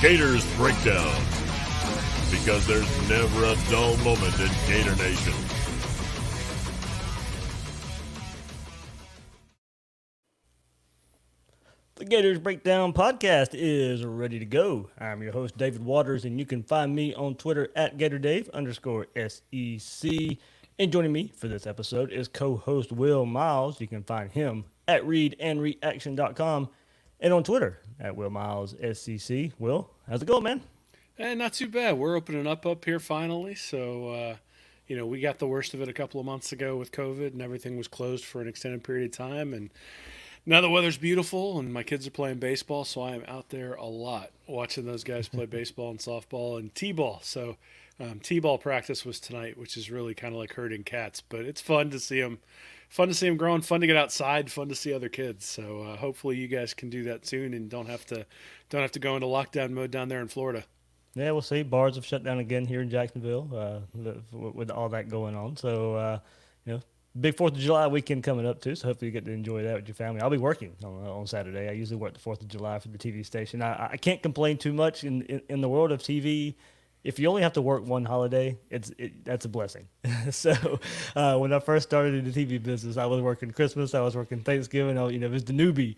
Gators Breakdown, because there's never a dull moment in Gator Nation. The Gators Breakdown podcast is ready to go. I'm your host, David Waters, and you can find me on Twitter at GatorDave_SEC. And joining me for this episode is co-host Will Miles. You can find him at readandreaction.com and on Twitter at WillMilesSCC. Will, how's it going, man? Not too bad. We're opening up here finally. So, we got the worst of it a couple of months ago with COVID, and everything was closed for an extended period of time. And now the weather's beautiful, and my kids are playing baseball, so I am out there a lot watching those guys play baseball and softball and t-ball. So, t-ball practice was tonight, which is really kind of like herding cats, but it's fun to see them. Fun to see them growing. Fun to get outside. Fun to see other kids. So hopefully you guys can do that soon and don't have to go into lockdown mode down there in Florida. Yeah, we'll see. Bars have shut down again here in Jacksonville with all that going on. So, big 4th of July weekend coming up, too, so hopefully you get to enjoy that with your family. I'll be working on Saturday. I usually work the 4th of July for the TV station. I can't complain too much in the world of TV. If you only have to work one holiday, that's a blessing. So when I first started in the TV business, I was working Christmas, I was working Thanksgiving. It was the newbie,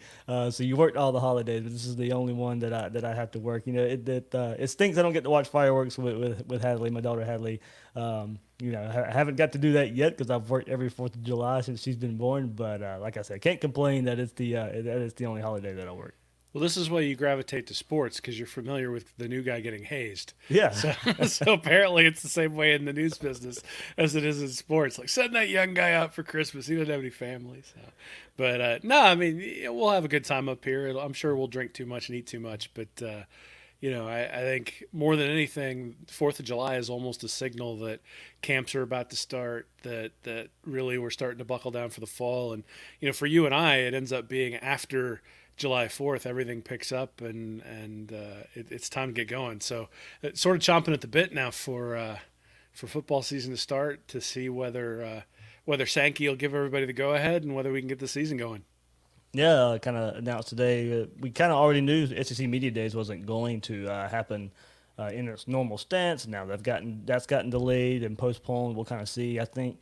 so you worked all the holidays, but this is the only one that I have to work. It stinks I don't get to watch fireworks with Hadley, my daughter Hadley. I haven't got to do that yet because I've worked every 4th of July since she's been born. But like I said, can't complain that it's the only holiday that I work. Well, this is why you gravitate to sports, because you're familiar with the new guy getting hazed. Yeah. So apparently it's the same way in the news business as it is in sports. Like, send that young guy out for Christmas. He doesn't have any family. So. But, no, I mean, we'll have a good time up here. I'm sure we'll drink too much and eat too much. But, I think more than anything, 4th of July is almost a signal that camps are about to start, that really we're starting to buckle down for the fall. And, for you and I, it ends up being after July 4th, everything picks up and it's time to get going. So it's sort of chomping at the bit now for football season to start, to see whether Sankey will give everybody the go ahead and whether we can get the season going. Yeah, kind of announced today. We kind of already knew SEC Media Days wasn't going to happen in its normal stance. Now that's gotten delayed and postponed. We'll kind of see. I think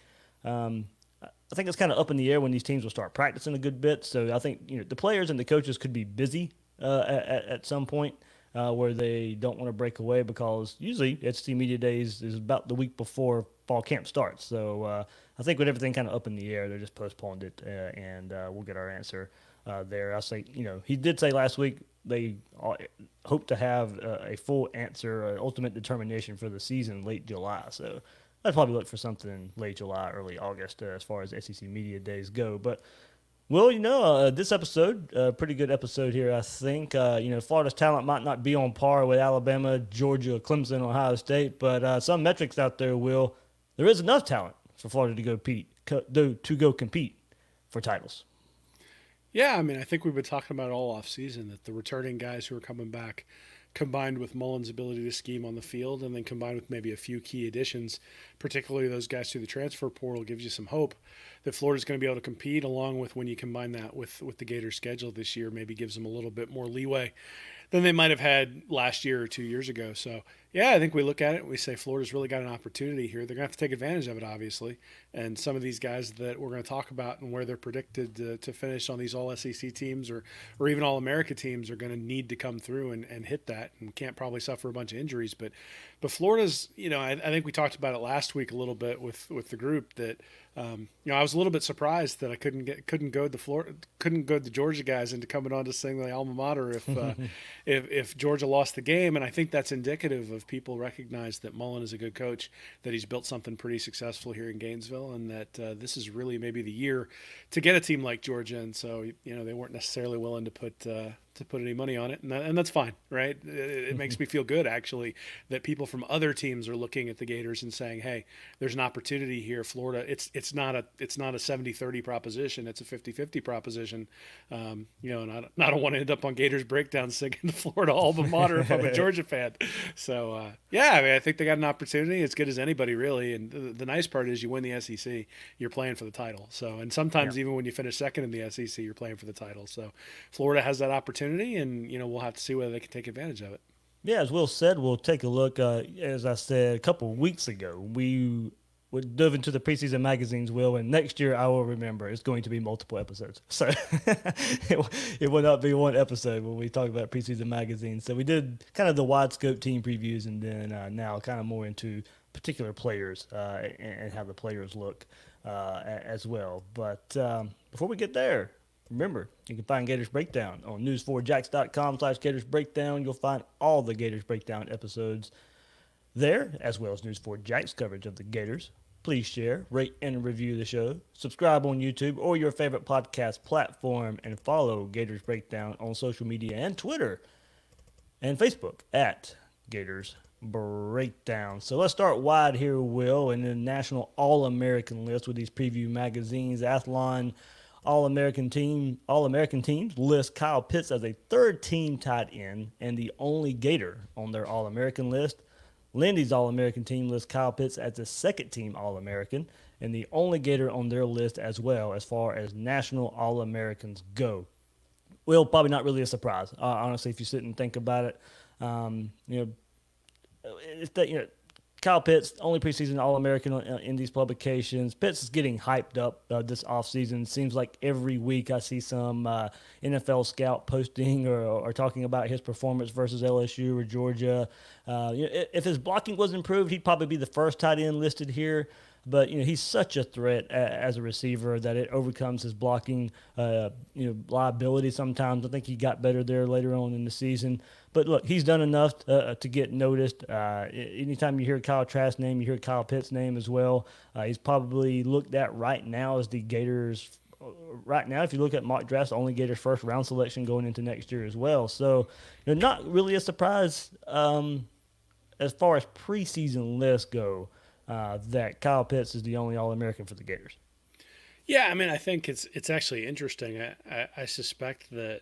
it's kind of up in the air when these teams will start practicing a good bit. So I think the players and the coaches could be busy at some point where they don't want to break away, because usually SEC Media Days is about the week before fall camp starts. So I think with everything kind of up in the air, they just postponed it, and we'll get our answer there. I say, he did say last week they hope to have a full answer, ultimate determination for the season late July. So I'd probably look for something in late July, early August as far as SEC Media Days go. But, well, this episode, a pretty good episode here, I think. Florida's talent might not be on par with Alabama, Georgia, Clemson, Ohio State, but some metrics out there, there is enough talent for Florida to go compete for titles. Yeah, I mean, I think we've been talking about it all offseason, that the returning guys who are coming back, combined with Mullen's ability to scheme on the field, and then combined with maybe a few key additions, particularly those guys through the transfer portal, gives you some hope that Florida's going to be able to compete, along with when you combine that with the Gators' schedule this year, maybe gives them a little bit more leeway than they might have had last year or 2 years ago. So, yeah, I think we look at it and we say Florida's really got an opportunity here. They're going to have to take advantage of it, obviously. And some of these guys that we're going to talk about and where they're predicted to finish on these all-SEC teams or even all-America teams are going to need to come through and hit that, and can't probably suffer a bunch of injuries. But Florida's, I think we talked about it last week a little bit with the group that, I was a little bit surprised that I couldn't goad the Georgia guys into coming on to sing the alma mater if Georgia lost the game. And I think that's indicative of people recognize that Mullen is a good coach, that he's built something pretty successful here in Gainesville, and that this is really maybe the year to get a team like Georgia. And so, they weren't necessarily willing to put any money on it, and that's fine, right? It makes me feel good, actually, that people from other teams are looking at the Gators and saying, hey, there's an opportunity here. Florida, it's not a 70-30 proposition, it's a 50-50 proposition. And I don't want to end up on Gators Breakdown singing the Florida alma mater if I'm a Georgia fan. So I think they got an opportunity as good as anybody, really. And the nice part is you win the SEC, you're playing for the title. So, and sometimes even when you finish second in the SEC, you're playing for the title. So Florida has that opportunity, and we'll have to see whether they can take advantage of it. Yeah, as Will said, we'll take a look. As I said a couple of weeks ago, we would dove into the preseason magazines, Will, and next year I will remember it's going to be multiple episodes. So it will not be one episode when we talk about preseason magazines. So we did kind of the wide scope team previews, and then now kind of more into particular players and how the players look as well. But before we get there, remember, you can find Gators Breakdown on news4jax.com/Gators Breakdown. You'll find all the Gators Breakdown episodes there, as well as News4Jax coverage of the Gators. Please share, rate, and review the show. Subscribe on YouTube or your favorite podcast platform, and follow Gators Breakdown on social media and Twitter and Facebook at Gators Breakdown. So let's start wide here, Will, in the National All-American list with these preview magazines. Athlon All-American teams list Kyle Pitts as a third-team tight end and the only Gator on their All-American list. Lindy's All-American team lists Kyle Pitts as the second-team All-American and the only Gator on their list as well as far as National All-Americans go. Well, probably not really a surprise, honestly, if you sit and think about it. It's that, Kyle Pitts, only preseason All-American in these publications. Pitts is getting hyped up this offseason. Seems like every week I see some NFL scout posting or talking about his performance versus LSU or Georgia. If his blocking was improved, he'd probably be the first tight end listed here. But he's such a threat as a receiver that it overcomes his blocking liability sometimes. I think he got better there later on in the season. But look, he's done enough to get noticed. Anytime you hear Kyle Trask's name, you hear Kyle Pitts' name as well. He's probably looked at right now as the Gators. Right now, if you look at mock drafts, only Gators first round selection going into next year as well. So, not really a surprise as far as preseason lists go. That Kyle Pitts is the only All-American for the Gators. Yeah, I mean, I think it's actually interesting. I suspect that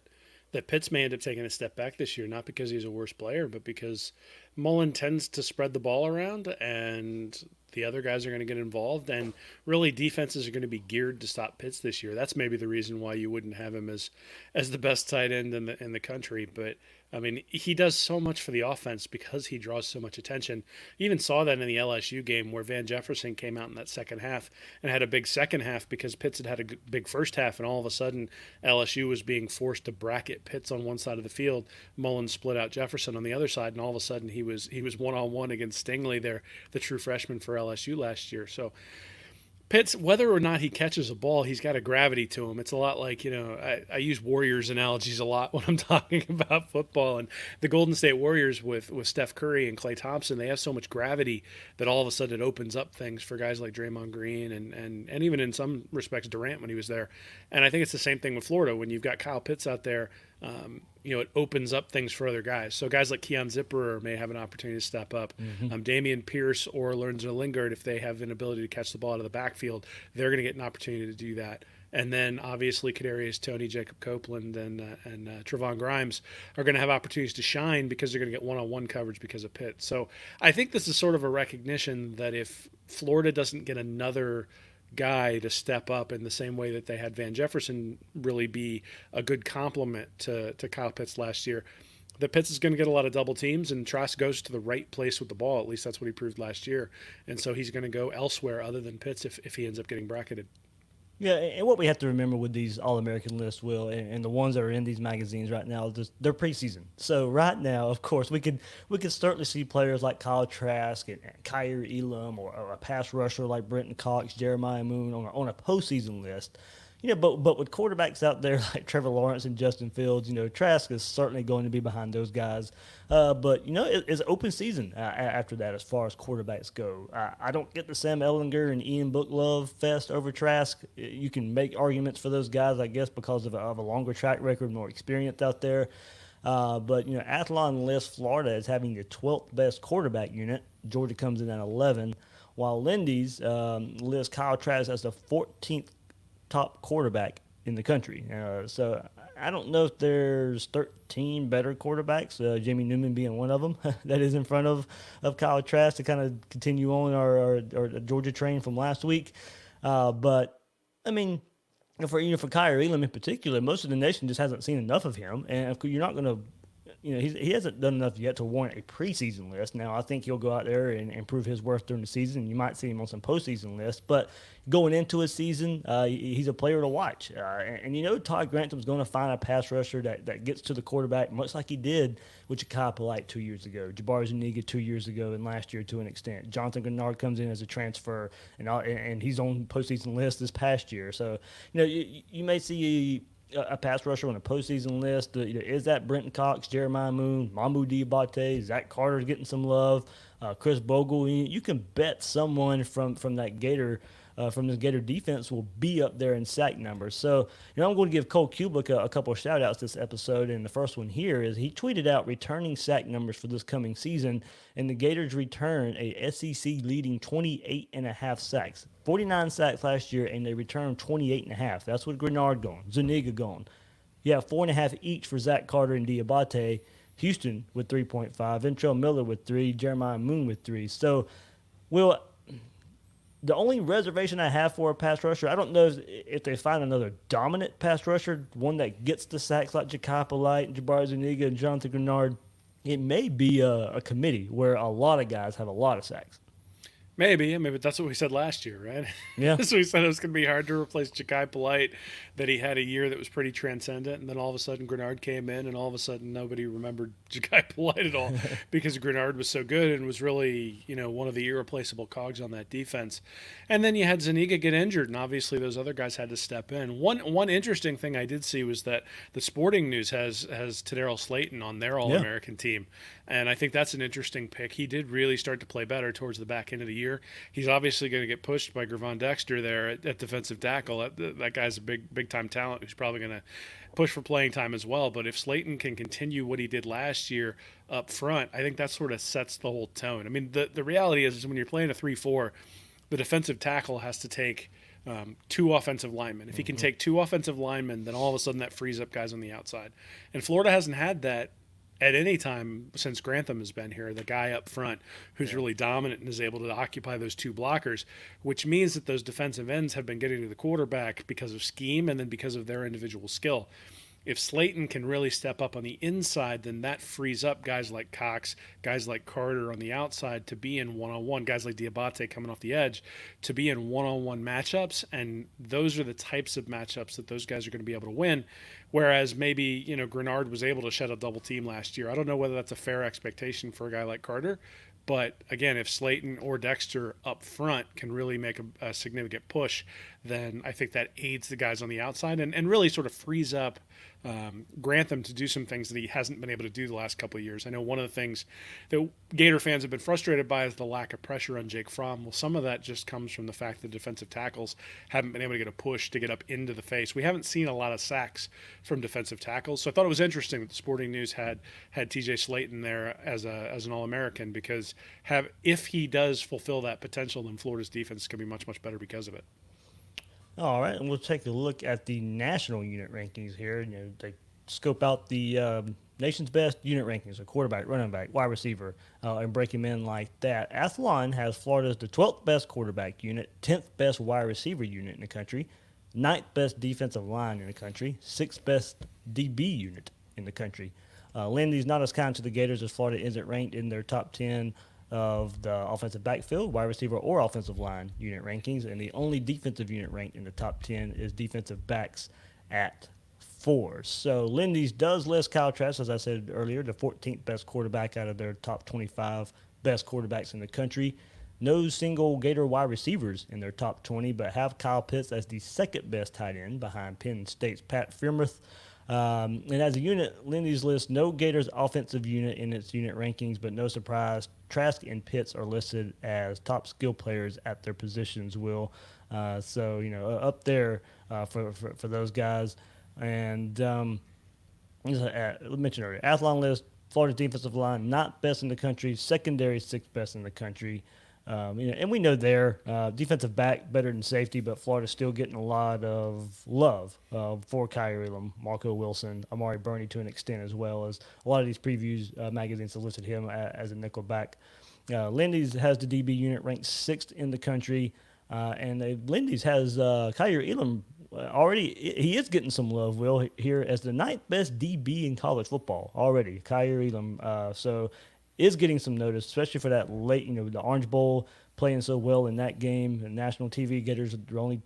Pitts may end up taking a step back this year, not because he's a worse player, but because Mullen tends to spread the ball around, and the other guys are going to get involved, and really defenses are going to be geared to stop Pitts this year. That's maybe the reason why you wouldn't have him as the best tight end in the country, but I mean, he does so much for the offense because he draws so much attention. You even saw that in the LSU game where Van Jefferson came out in that second half and had a big second half because Pitts had a big first half, and all of a sudden LSU was being forced to bracket Pitts on one side of the field. Mullen split out Jefferson on the other side, and all of a sudden he was one-on-one against Stingley there, the true freshman for LSU last year. So Pitts, whether or not he catches a ball, he's got a gravity to him. It's a lot like, I use Warriors analogies a lot when I'm talking about football. And the Golden State Warriors with Steph Curry and Klay Thompson, they have so much gravity that all of a sudden it opens up things for guys like Draymond Green and even in some respects Durant when he was there. And I think it's the same thing with Florida. When you've got Kyle Pitts out there, it opens up things for other guys. So guys like Keon Zipperer may have an opportunity to step up. Mm-hmm. Damien Pearce or Lorenzo Lingard, if they have an ability to catch the ball out of the backfield, they're going to get an opportunity to do that. And then obviously Kadarius Toney, Jacob Copeland, and Trevone Grimes are going to have opportunities to shine because they're going to get one-on-one coverage because of Pitt. So I think this is sort of a recognition that if Florida doesn't get another guy to step up in the same way that they had Van Jefferson really be a good complement to Kyle Pitts last year, the Pitts is going to get a lot of double teams, and Trask goes to the right place with the ball. At least that's what he proved last year. And so he's going to go elsewhere other than Pitts if he ends up getting bracketed. Yeah, and what we have to remember with these All-American lists, Will, and the ones that are in these magazines right now, they're preseason. So right now, of course, we could certainly see players like Kyle Trask and Kyrie Elam or a pass rusher like Brenton Cox, Jeremiah Moon on a postseason list. But with quarterbacks out there like Trevor Lawrence and Justin Fields, Trask is certainly going to be behind those guys. But it's open season after that as far as quarterbacks go. I don't get the Sam Ehlinger and Ian Book love fest over Trask. You can make arguments for those guys, I guess, because of a longer track record, more experience out there. But Athlon lists Florida as having the 12th best quarterback unit. Georgia comes in at 11, while Lindy's lists Kyle Trask as the 14th top quarterback in the country. So I don't know if there's 13 better quarterbacks, Jamie Newman being one of them, that is in front of Kyle Trask to kind of continue on our Georgia train from last week. But, I mean, for Kyrie Elam in particular, most of the nation just hasn't seen enough of him. And you're not going to he hasn't done enough yet to warrant a preseason list. Now, I think he'll go out there and prove his worth during the season. You might see him on some postseason lists, but going into a season, he's a player to watch. And Todd Grantham's going to find a pass rusher that gets to the quarterback, much like he did with Ja'Kai Polite 2 years ago, Jabari Zuniga 2 years ago, and last year to an extent. Jonathan Grenard comes in as a transfer, and he's on postseason list this past year. So, you may see a pass rusher on a postseason list. Is that Brenton Cox, Jeremiah Moon, Mamou Diabate, Zach Carter's getting some love, Chris Bogle? You can bet someone from that Gator from this Gator defense will be up there in sack numbers. So, I'm going to give Cole Kubek a couple of shout-outs this episode, and the first one here is he tweeted out returning sack numbers for this coming season, and the Gators returned a SEC-leading 28.5 sacks. 49 sacks last year, and they returned 28.5. That's with Grenard gone, Zuniga gone. You have 4.5 each for Zach Carter and Diabate, Houston with 3.5, Ventrell Miller with 3, Jeremiah Moon with 3. So, the only reservation I have for a pass rusher, I don't know if they find another dominant pass rusher, one that gets the sacks like Ja'Kai Polite, Jabari Zuniga, and Jonathan Grenard. It may be a committee where a lot of guys have a lot of sacks. Maybe, but that's what we said last year, right? Yeah. So we said it was going to be hard to replace Ja'Kai Polite, that he had a year that was pretty transcendent, and then all of a sudden Grenard came in, and all of a sudden nobody remembered Ja'Kai Polite at all because Grenard was so good and was really, one of the irreplaceable cogs on that defense. And then you had Zuniga get injured, and obviously those other guys had to step in. One interesting thing I did see was that the Sporting News has Daryl Slayton on their All-American team, and I think that's an interesting pick. He did really start to play better towards the back end of the year. He's obviously going to get pushed by Gervon Dexter there at defensive tackle. That guy's a big time talent who's probably going to push for playing time as well. But if Slayton can continue what he did last year up front, I think that sort of sets the whole tone. I mean, the reality is when you're playing a 3-4, the defensive tackle has to take two offensive linemen. If he can take two offensive linemen, then all of a sudden that frees up guys on the outside. And Florida hasn't had that at any time since Grantham has been here, the guy up front who's really dominant and is able to occupy those two blockers, which means that those defensive ends have been getting to the quarterback because of scheme and then because of their individual skill. If Slayton can really step up on the inside, then that frees up guys like Cox, guys like Carter on the outside to be in one-on-one, guys like Diabate coming off the edge to be in one-on-one matchups, and those are the types of matchups that those guys are going to be able to win, whereas maybe, Grenard was able to shed a double team last year. I don't know whether that's a fair expectation for a guy like Carter, but again, if Slayton or Dexter up front can really make a significant push, then I think that aids the guys on the outside and really sort of frees up Grantham to do some things that he hasn't been able to do the last couple of years. I know one of the things that Gator fans have been frustrated by is the lack of pressure on Jake Fromm. Well, some of that just comes from the fact that defensive tackles haven't been able to get a push to get up into the face. We haven't seen a lot of sacks from defensive tackles, so I thought it was interesting that the Sporting News had TJ Slayton there as an All-American, because if he does fulfill that potential, then Florida's defense can be much, much better because of it. All right, and we'll take a look at the national unit rankings here. They scope out the nation's best unit rankings, a quarterback, running back, wide receiver, and break them in like that. Athlon has Florida's the 12th best quarterback unit, 10th best wide receiver unit in the country, 9th best defensive line in the country, 6th best DB unit in the country. Lindy's not as kind to the Gators as Florida isn't ranked in their top 10 of the offensive backfield, wide receiver, or offensive line unit rankings, and the only defensive unit ranked in the top 10 is defensive backs at 4. So Lindy's does list Kyle Trask, as I said earlier, the 14th best quarterback out of their top 25 best quarterbacks in the country. No single Gator wide receivers in their top 20, but have Kyle Pitts as the second best tight end behind Penn State's Pat Freiermuth. And as a unit, Lindy's lists no Gators offensive unit in its unit rankings, but no surprise, Trask and Pitts are listed as top skill players at their positions, so, up there for those guys. And as I mentioned earlier, Athlon list, Florida's defensive line, not best in the country, secondary, 6th best in the country. And we know their defensive back better than safety, but Florida's still getting a lot of love for Kyrie Elam, Marco Wilson, Amari Burney to an extent, as well as a lot of these previews magazines have listed him as a nickel back. Lindy's has the DB unit ranked 6th in the country, and Lindy's has Kyrie Elam already he is getting some love, Will, here as the ninth best DB in college football already. Kyrie so is getting some notice, especially for that late, the Orange Bowl, playing so well in that game. The national TV, Gators the only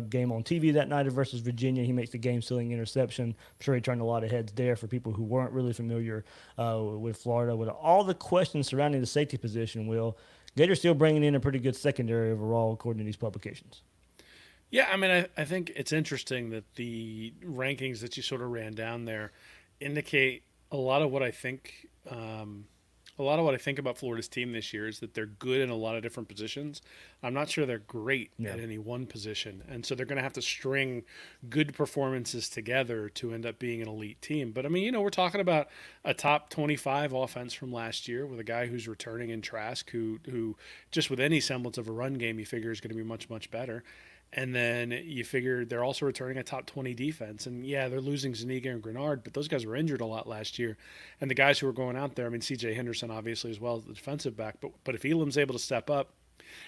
game on TV that night versus Virginia. He makes the game-sealing interception. I'm sure he turned a lot of heads there for people who weren't really familiar with Florida. With all the questions surrounding the safety position, Will, Gators still bringing in a pretty good secondary overall, according to these publications. Yeah, I mean, I think it's interesting that the rankings that you sort of ran down there indicate a lot of what I think. A lot of what I think about Florida's team this year is that they're good in a lot of different positions. I'm not sure they're great at any one position. And so they're going to have to string good performances together to end up being an elite team. But, I mean, we're talking about a top 25 offense from last year with a guy who's returning in Trask, who just with any semblance of a run game you figure is going to be much, much better. And then you figure they're also returning a top 20 defense. And, yeah, they're losing Zuniga and Grenard, but those guys were injured a lot last year. And the guys who were going out there, I mean, C.J. Henderson, obviously, as well as the defensive back. But if Elam's able to step up,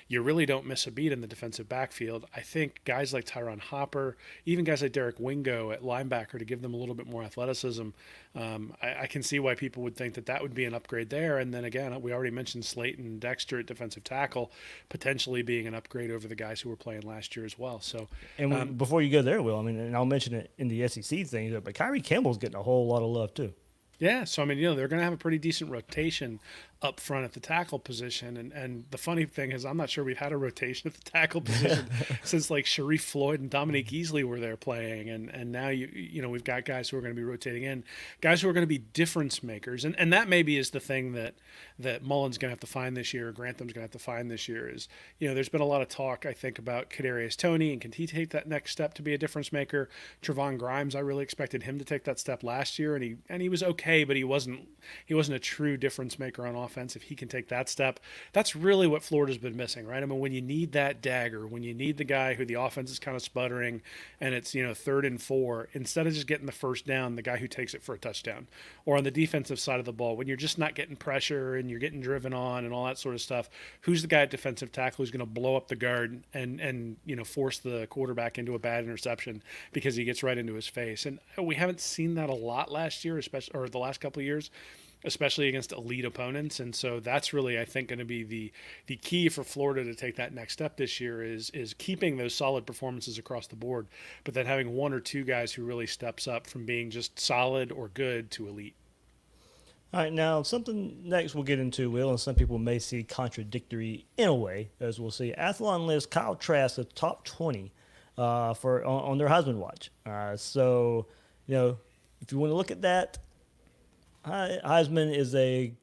you really don't miss a beat in the defensive backfield. I think guys like Tyron Hopper, even guys like Derek Wingo at linebacker to give them a little bit more athleticism, I can see why people would think that would be an upgrade there. And then again, we already mentioned Slayton and Dexter at defensive tackle potentially being an upgrade over the guys who were playing last year as well. So, and before you go there, Will, I mean, and I'll mention it in the SEC thing, but Kyrie Campbell's getting a whole lot of love too. Yeah, so I mean, they're going to have a pretty decent rotation up front at the tackle position, and the funny thing is, I'm not sure we've had a rotation at the tackle position since like Sharif Floyd and Dominique Easley were there playing, and now we've got guys who are going to be rotating in, guys who are going to be difference makers, and that maybe is the thing that Mullen's going to have to find this year, or Grantham's going to have to find this year is, there's been a lot of talk, I think, about Kadarius Toney, and can he take that next step to be a difference maker? Trevone Grimes, I really expected him to take that step last year, and he was okay, but he wasn't a true difference maker on offense. If he can take that step, that's really what Florida's been missing, right? I mean, when you need that dagger, when you need the guy who the offense is kind of sputtering and it's 3rd and 4, instead of just getting the first down, the guy who takes it for a touchdown, or on the defensive side of the ball, when you're just not getting pressure and you're getting driven on and all that sort of stuff, who's the guy at defensive tackle who's going to blow up the guard and force the quarterback into a bad interception because he gets right into his face? And we haven't seen that a lot last year, especially, or the last couple of years, especially against elite opponents. And so that's really, I think, going to be the key for Florida to take that next step this year is keeping those solid performances across the board, but then having one or two guys who really steps up from being just solid or good to elite. All right, now something next we'll get into, Will, and some people may see contradictory in a way, as we'll see. Athlon lists Kyle Trask at top 20 on their Heisman watch. So, if you want to look at that, Heisman is a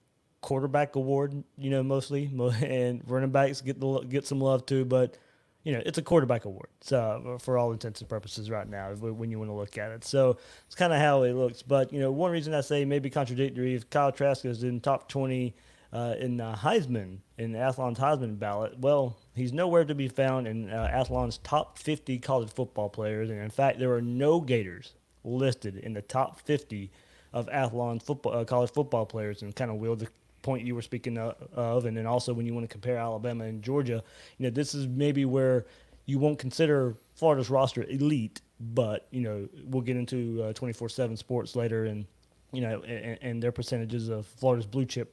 quarterback award, mostly, and running backs get some love too, but it's a quarterback award. So for all intents and purposes right now, when you want to look at it, so it's kind of how it looks. But one reason I say maybe contradictory, if Kyle Trask is in top 20 in the Heisman, in Athlon's Heisman ballot, well, he's nowhere to be found in Athlon's top 50 college football players, and in fact, there are no Gators listed in the top 50 of Athlon's college football players. And kind of, Will, the point you were speaking of, and then also when you want to compare Alabama and Georgia, this is maybe where you won't consider Florida's roster elite, but we'll get into 24/7 Sports later, and and their percentages of Florida's blue chip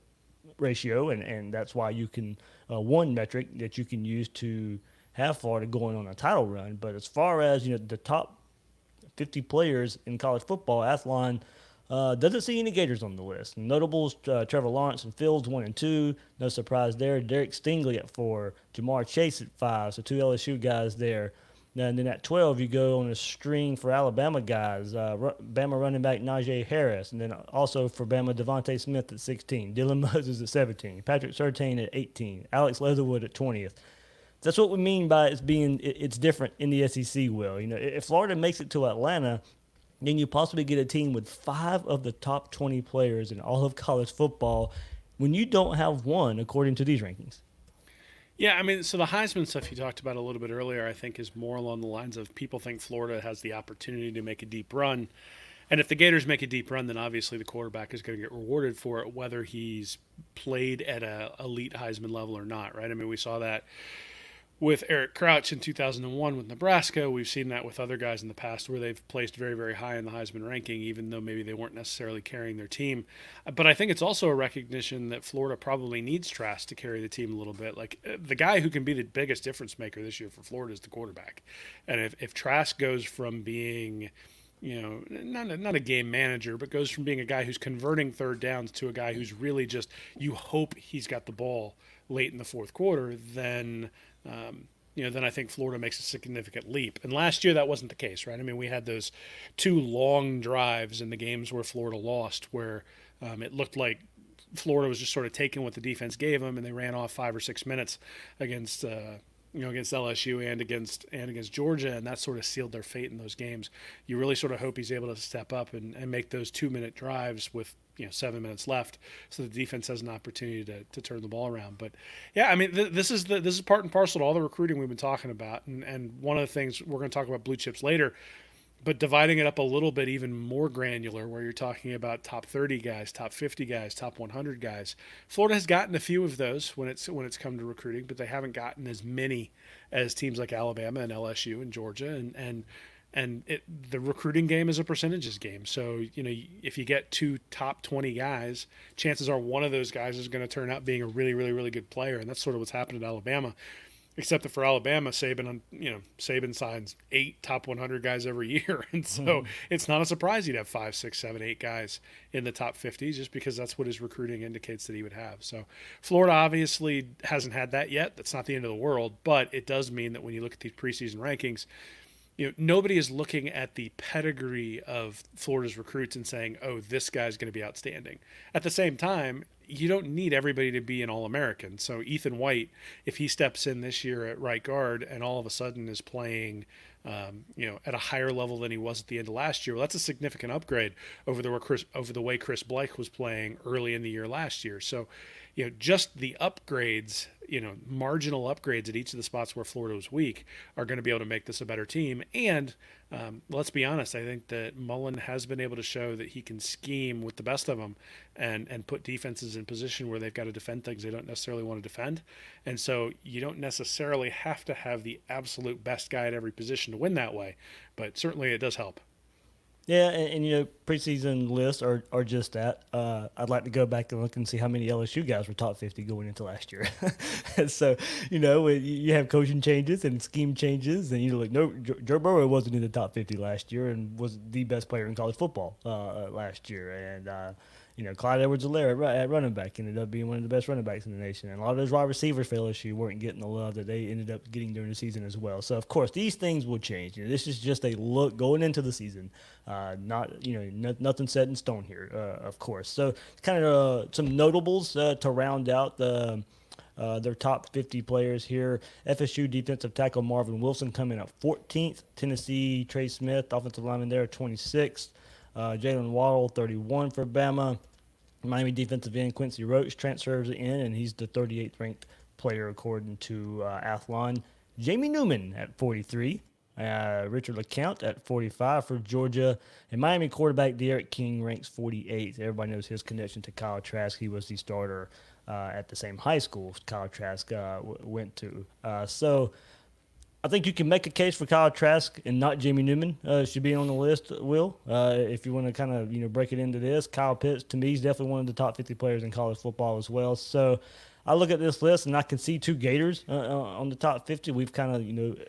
ratio, and that's why you can one metric that you can use to have Florida going on a title run. But as far as the top 50 players in college football, Athlon doesn't see any Gators on the list. Notables, Trevor Lawrence and Fields 1 and 2. No surprise there. Derek Stingley at 4. Jamar Chase at 5. So 2 LSU guys there. And then at 12, you go on a string for Alabama guys. Bama running back Najee Harris. And then also for Bama, Devontae Smith at 16. Dylan Moses at 17. Patrick Surtain at 18. Alex Leatherwood at 20th. That's what we mean by it's different in the SEC, Will. If Florida makes it to Atlanta, then you possibly get a team with 5 of the top 20 players in all of college football when you don't have one, according to these rankings. Yeah, I mean, so the Heisman stuff you talked about a little bit earlier, I think, is more along the lines of people think Florida has the opportunity to make a deep run. And if the Gators make a deep run, then obviously the quarterback is going to get rewarded for it, whether he's played at an elite Heisman level or not, right? I mean, we saw that with Eric Crouch in 2001 with Nebraska. We've seen that with other guys in the past where they've placed very, very high in the Heisman ranking, even though maybe they weren't necessarily carrying their team. But I think it's also a recognition that Florida probably needs Trask to carry the team a little bit. Like, the guy who can be the biggest difference maker this year for Florida is the quarterback. And if Trask goes from being, not a game manager, but goes from being a guy who's converting third downs to a guy who's really just, you hope he's got the ball late in the fourth quarter, then then I think Florida makes a significant leap. And last year that wasn't the case, right? I mean, we had those 2 long drives in the games where Florida lost, where it looked like Florida was just sort of taking what the defense gave them, and they ran off 5 or 6 minutes against against LSU and against Georgia, and that sort of sealed their fate in those games. You really sort of hope he's able to step up and make those 2-minute drives with 7 minutes left, so the defense has an opportunity to turn the ball around. But yeah, I mean, this is part and parcel to all the recruiting we've been talking about, and one of the things we're going to talk about blue chips later, but dividing it up a little bit even more granular, where you're talking about top 30 guys, top 50 guys, top 100 guys. Florida has gotten a few of those when it's come to recruiting, but they haven't gotten as many as teams like Alabama and LSU and Georgia, and the recruiting game is a percentages game. So, if you get 2 top 20 guys, chances are one of those guys is going to turn out being a really, really, really good player. And that's sort of what's happened at Alabama, except that for Alabama, Saban signs 8 top 100 guys every year. And so it's not a surprise he'd have 5, 6, 7, 8 guys in the top 50, just because that's what his recruiting indicates that he would have. So Florida obviously hasn't had that yet. That's not the end of the world, but it does mean that when you look at these preseason rankings, nobody is looking at the pedigree of Florida's recruits and saying, oh, this guy's going to be outstanding. At the same time, you don't need everybody to be an All-American. So Ethan White, if he steps in this year at right guard and all of a sudden is playing, at a higher level than he was at the end of last year, well, that's a significant upgrade over the way Chris Blake was playing early in the year last year. So, just the upgrades, marginal upgrades at each of the spots where Florida was weak are going to be able to make this a better team. And let's be honest, I think that Mullen has been able to show that he can scheme with the best of them and put defenses in position where they've got to defend things they don't necessarily want to defend. And so you don't necessarily have to have the absolute best guy at every position to win that way, but certainly it does help. Yeah, and preseason lists are just that. I'd like to go back and look and see how many LSU guys were top 50 going into last year. So, you have coaching changes and scheme changes, and no, Joe Burrow wasn't in the top 50 last year and was the best player in college football last year. And Clyde Edwards-Helaire at running back ended up being one of the best running backs in the nation. And a lot of those wide receivers for LSU weren't getting the love that they ended up getting during the season as well. So, of course, these things will change. This is just a look going into the season. Nothing set in stone here, of course. So, kind of some notables to round out their top 50 players here. FSU defensive tackle Marvin Wilson coming up 14th. Tennessee, Trey Smith, offensive lineman there, 26th. Jalen Waddle, 31 for Bama. Miami defensive end Quincy Roach transfers in, and he's the 38th ranked player according to Athlon. Jamie Newman at 43. Richard LeCount at 45 for Georgia. And Miami quarterback De'Aaron King ranks 48th. Everybody knows his connection to Kyle Trask. He was the starter at the same high school Kyle Trask went to. So I think you can make a case for Kyle Trask and not Jamie Newman should be on the list, Will. If you want to kind of break it into this, Kyle Pitts, to me, is definitely one of the top 50 players in college football as well. So I look at this list, and I can see 2 Gators on the top 50. We've kind of,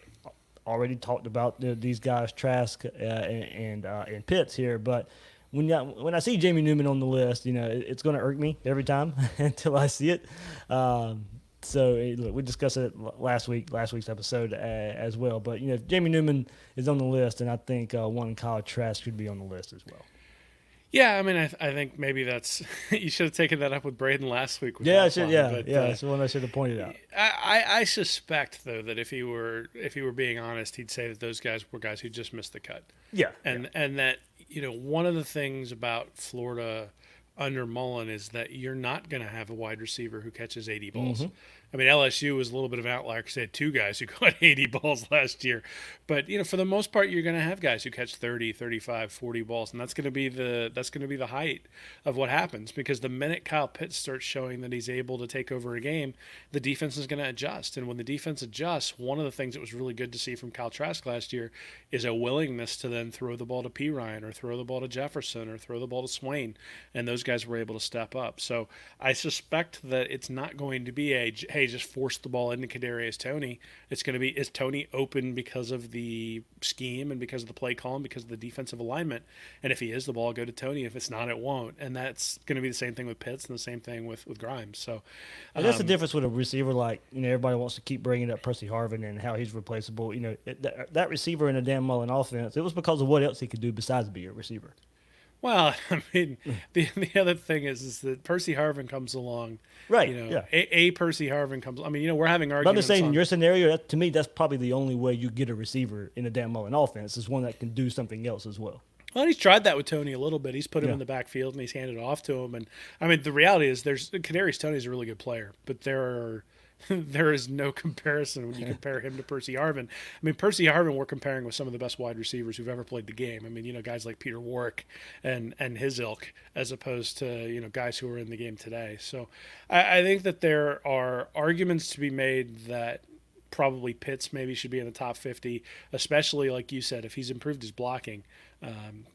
already talked about these guys, Trask and Pitts here. But when I see Jamie Newman on the list, it's going to irk me every time until I see it. So look, we discussed it last week's episode as well. But Jamie Newman is on the list, and I think one Kyle Trask should be on the list as well. Yeah, I mean, I think maybe that's you should have taken that up with Braden last week. Yeah, I should. Yeah, that's the one I should have pointed out. I suspect though that if he were being honest, he'd say that those guys were guys who just missed the cut. Yeah, and that one of the things about Florida under Mullen is that you're not going to have a wide receiver who catches 80 balls. Mm-hmm. I mean, LSU was a little bit of an outlier because they had two guys who caught 80 balls last year. But, for the most part, you're going to have guys who catch 30, 35, 40 balls. And that's going to be the height of what happens, because the minute Kyle Pitts starts showing that he's able to take over a game, the defense is going to adjust. And when the defense adjusts, one of the things that was really good to see from Kyle Trask last year is a willingness to then throw the ball to P. Ryan or throw the ball to Jefferson or throw the ball to Swain. And those guys were able to step up. So I suspect that it's not going to be hey, just force the ball into Kadarius Toney. It's going to be, is Toney open because of the scheme and because of the play call and because of the defensive alignment? And if he is, the ball will go to Toney. If it's not, it won't. And that's going to be the same thing with Pitts and the same thing with Grimes. So I guess the difference with a receiver, like, everybody wants to keep bringing up Percy Harvin and how he's replaceable. That receiver in a Dan Mullen offense, it was because of what else he could do besides be a receiver. Well, I mean, the other thing is that Percy Harvin comes along. Right. Yeah. A Percy Harvin comes. I mean, we're having arguments. But I'm just saying, in your scenario, to me, that's probably the only way you get a receiver in a Dan Mullen offense, is one that can do something else as well. Well, he's tried that with Toney a little bit. He's put him in the backfield and he's handed it off to him. And I mean, the reality is, Kadarius Toney's a really good player, but there is no comparison when you compare him to Percy Harvin. I mean, Percy Harvin, we're comparing with some of the best wide receivers who've ever played the game. I mean, guys like Peter Warrick and his ilk, as opposed to, guys who are in the game today. So I think that there are arguments to be made that probably Pitts maybe should be in the top 50, especially, like you said, if he's improved his blocking.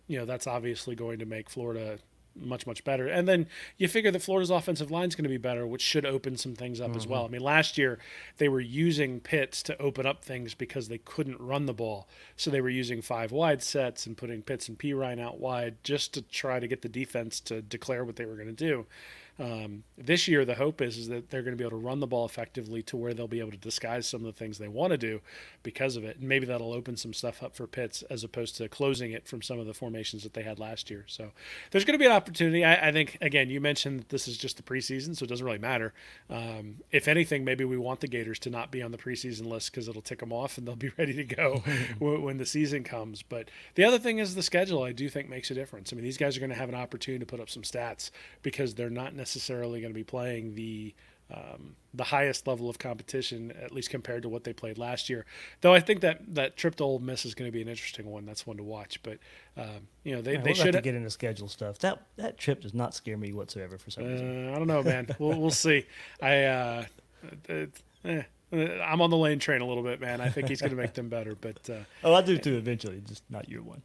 That's obviously going to make Florida much, much better. And then you figure that Florida's offensive line is going to be better, which should open some things up as well. I mean, last year they were using Pitts to open up things because they couldn't run the ball. So they were using 5 wide sets and putting Pitts and P. Ryan out wide just to try to get the defense to declare what they were going to do. This year, the hope is that they're going to be able to run the ball effectively to where they'll be able to disguise some of the things they want to do because of it. And maybe that'll open some stuff up for Pitts as opposed to closing it from some of the formations that they had last year. So there's going to be an opportunity. I think, again, you mentioned that this is just the preseason, so it doesn't really matter. If anything, maybe we want the Gators to not be on the preseason list because it'll tick them off and they'll be ready to go when the season comes. But the other thing is the schedule, I do think, makes a difference. I mean, these guys are going to have an opportunity to put up some stats because they're not necessarily going to be playing the highest level of competition, at least compared to what they played last year. Though I think that trip to Ole Miss is going to be an interesting one. That's one to watch. But they should have to get into schedule stuff. That trip does not scare me whatsoever for some reason. I don't know, man. We'll see. I'm on the Lane train a little bit, man. I think he's going to make them better. But I do too eventually, just not year one.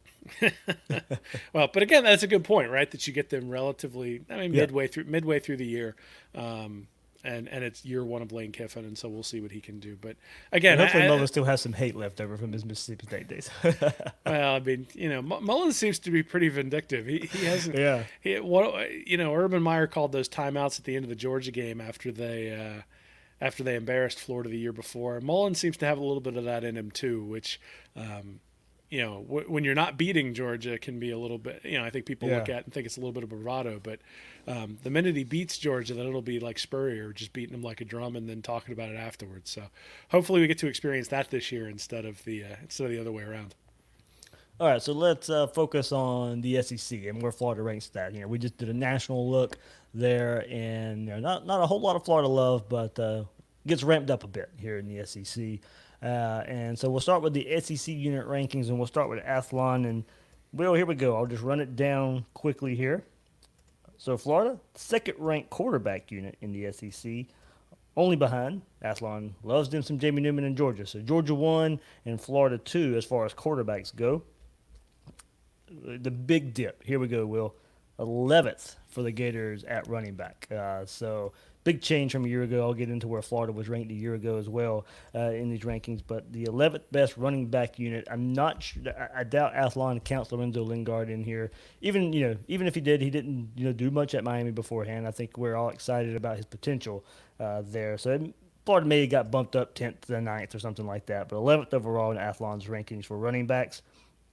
Well, but again, that's a good point, right? That you get them relatively, midway through the year, and it's year one of Lane Kiffin, and so we'll see what he can do. But again, hopefully Mullen still has some hate left over from his Mississippi State days. Well, I mean, Mullen seems to be pretty vindictive. He hasn't. Yeah. Urban Meyer called those timeouts at the end of the Georgia game after they embarrassed Florida the year before. Mullen seems to have a little bit of that in him too, which, when you're not beating Georgia, it can be a little bit, I think people look at and think it's a little bit of bravado, but the minute he beats Georgia, then it'll be like Spurrier, just beating him like a drum and then talking about it afterwards. So hopefully we get to experience that this year instead of the other way around. All right, so let's focus on the SEC and where Florida ranks that. We just did a national look there, and not a whole lot of Florida love, but gets ramped up a bit here in the SEC. And so we'll start with the SEC unit rankings, and we'll start with Athlon. And, here we go. I'll just run it down quickly here. So Florida, second-ranked quarterback unit in the SEC, only behind. Athlon loves them some Jamie Newman in Georgia. So Georgia 1 and Florida 2 as far as quarterbacks go. The big dip. Here we go, Will. 11th for the Gators at running back. So big change from a year ago. I'll get into where Florida was ranked a year ago as well in these rankings. But the 11th best running back unit. I'm not sure. I doubt Athlon counts Lorenzo Lingard in here. Even if he did, he didn't do much at Miami beforehand. I think we're all excited about his potential there. So Florida may have got bumped up 10th to 9th or something like that. But 11th overall in Athlon's rankings for running backs.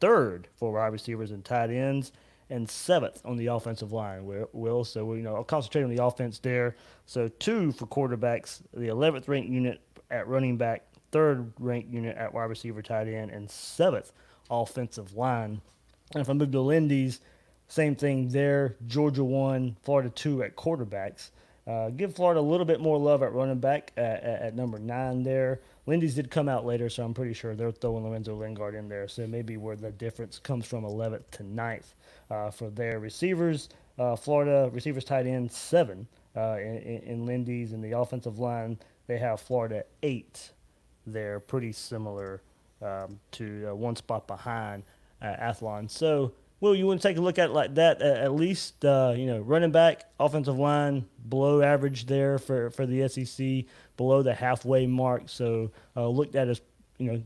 3rd for wide receivers and tight ends, and 7th on the offensive line, Will. So, I'll concentrate on the offense there. So 2 for quarterbacks, the 11th ranked unit at running back, 3rd ranked unit at wide receiver, tight end, and 7th offensive line. And if I move to Lindy's, Same thing there. Georgia 1, Florida 2 at quarterbacks. Give Florida a little bit more love at running back at number 9 there. Lindy's did come out later, so I'm pretty sure they're throwing Lorenzo Lingard in there. So maybe where the difference comes from 11th to 9th for their receivers. Florida receivers tight end 7 in Lindy's, and the offensive line, they have Florida 8. They're pretty similar to one spot behind Athlon. So, Will, you want to take a look at it like that? At least, running back, offensive line, below average there for the SEC, below the halfway mark. So, looked at as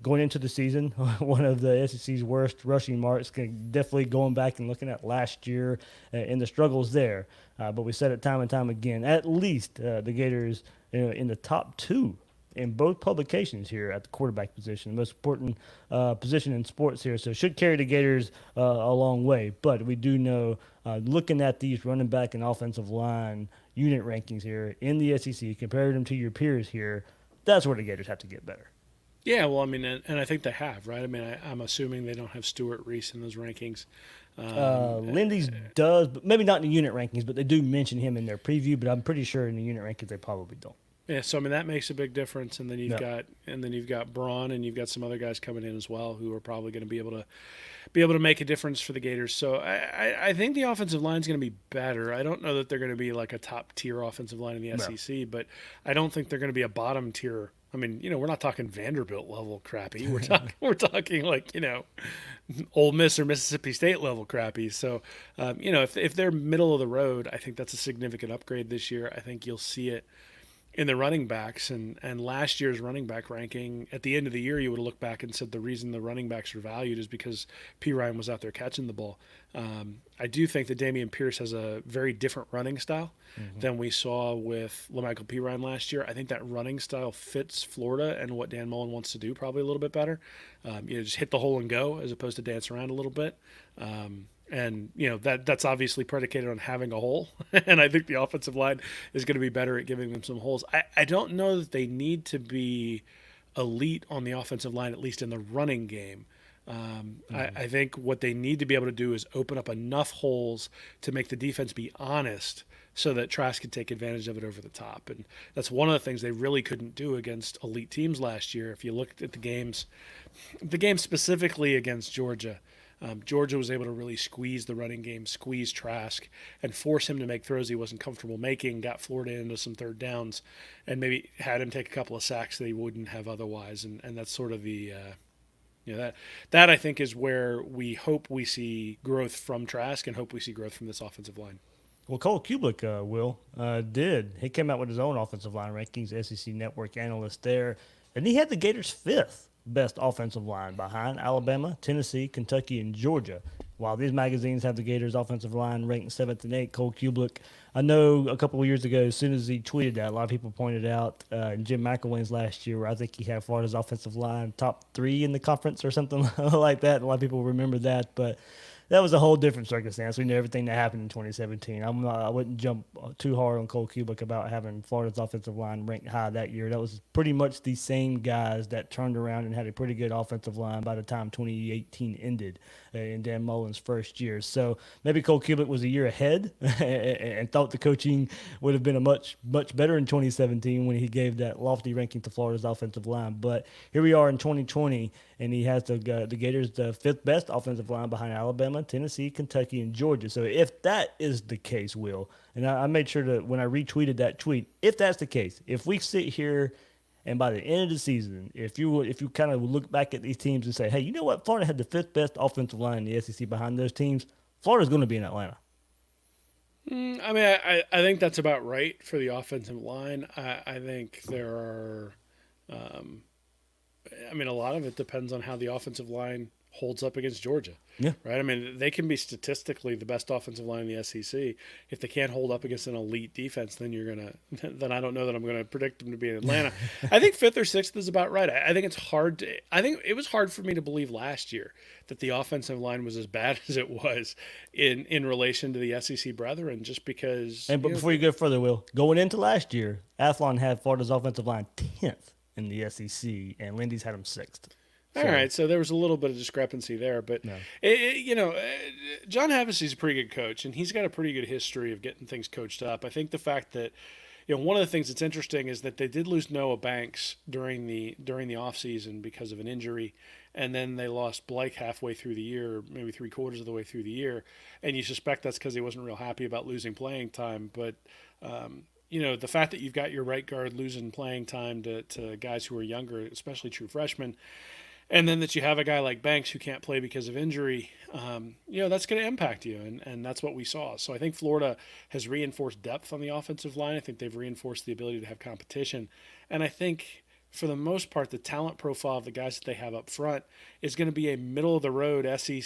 going into the season, one of the SEC's worst rushing marks. Definitely going back and looking at last year and the struggles there. But we said it time and time again. At least the Gators, in the top 2 in both publications here at the quarterback position, the most important position in sports here. So should carry the Gators a long way. But we do know, looking at these running back and offensive line unit rankings here in the SEC, comparing them to your peers here, that's where the Gators have to get better. Yeah, well, I mean, and I think they have, right? I mean, I'm assuming they don't have Stuart Reese in those rankings. Lindy's does, but maybe not in the unit rankings, but they do mention him in their preview. But I'm pretty sure in the unit rankings they probably don't. Yeah, so I mean that makes a big difference, and then you've got Braun, and you've got some other guys coming in as well who are probably going to be able to make a difference for the Gators. So I think the offensive line is going to be better. I don't know that they're going to be like a top tier offensive line in the SEC, but I don't think they're going to be a bottom tier. I mean, we're not talking Vanderbilt level crappy. We're talking like Ole Miss or Mississippi State level crappy. So if they're middle of the road, I think that's a significant upgrade this year. I think you'll see it in the running backs, and last year's running back ranking, at the end of the year, you would have looked back and said the reason the running backs are valued is because P. Ryan was out there catching the ball. I do think that Damien Pearce has a very different running style than we saw with LaMichael P. Ryan last year. I think that running style fits Florida and what Dan Mullen wants to do probably a little bit better. Just hit the hole and go as opposed to dance around a little bit. And that's obviously predicated on having a hole, and I think the offensive line is going to be better at giving them some holes. I don't know that they need to be elite on the offensive line, at least in the running game. I think what they need to be able to do is open up enough holes to make the defense be honest, so that Trask can take advantage of it over the top. And that's one of the things they really couldn't do against elite teams last year. If you looked at the game specifically against Georgia. Georgia was able to really squeeze the running game, squeeze Trask, and force him to make throws he wasn't comfortable making, got Florida into some third downs, and maybe had him take a couple of sacks that he wouldn't have otherwise. And that's sort of the that I think is where we hope we see growth from Trask and hope we see growth from this offensive line. Well, Cole Kubek, did. He came out with his own offensive line rankings, SEC Network analyst there, and he had the Gators 5th best offensive line behind Alabama, Tennessee, Kentucky, and Georgia. While these magazines have the Gators offensive line ranked 7th and 8th, Cole Kubek, I know a couple of years ago, as soon as he tweeted that, a lot of people pointed out in Jim McElwain's last year, where I think he had Florida's offensive line top 3 in the conference or something like that. A lot of people remember that, but that was a whole different circumstance. We knew everything that happened in 2017. I wouldn't jump too hard on Cole Kubek about having Florida's offensive line ranked high that year. That was pretty much the same guys that turned around and had a pretty good offensive line by the time 2018 ended in Dan Mullen's first year. So maybe Cole Kubek was a year ahead and thought the coaching would have been a much better in 2017 when he gave that lofty ranking to Florida's offensive line. But here we are in 2020, and he has the Gators the 5th best offensive line behind Alabama, Tennessee, Kentucky, and Georgia. So if that is the case, Will, and I made sure that when I retweeted that tweet, if that's the case, if we sit here and by the end of the season, if you kind of look back at these teams and say, hey, you know what, Florida had the 5th best offensive line in the SEC behind those teams, Florida's going to be in Atlanta. I mean, I think that's about right for the offensive line. I think there are a lot of it depends on how the offensive line holds up against Georgia. Yeah. Right? I mean, they can be statistically the best offensive line in the SEC. If they can't hold up against an elite defense, then then I don't know that I'm going to predict them to be in Atlanta. I think 5th or 6th is about right. I think I think it was hard for me to believe last year that the offensive line was as bad as it was in relation to the SEC brethren, just because. But before you go further, Will, going into last year, Athlon had Florida's offensive line 10th in the SEC, and Lindy's had them 6th. All right, so there was a little bit of discrepancy there, but John Havasy's a pretty good coach, and he's got a pretty good history of getting things coached up. I think the fact that one of the things that's interesting is that they did lose Noah Banks during the offseason because of an injury, and then they lost Blake halfway through the year, maybe 3/4 of the way through the year, and you suspect that's because he wasn't real happy about losing playing time, but. The fact that you've got your right guard losing playing time to guys who are younger, especially true freshmen, and then that you have a guy like Banks who can't play because of injury, that's going to impact you, and that's what we saw. So I think Florida has reinforced depth on the offensive line. I think they've reinforced the ability to have competition, and I think for the most part, the talent profile of the guys that they have up front is going to be a middle of the road SEC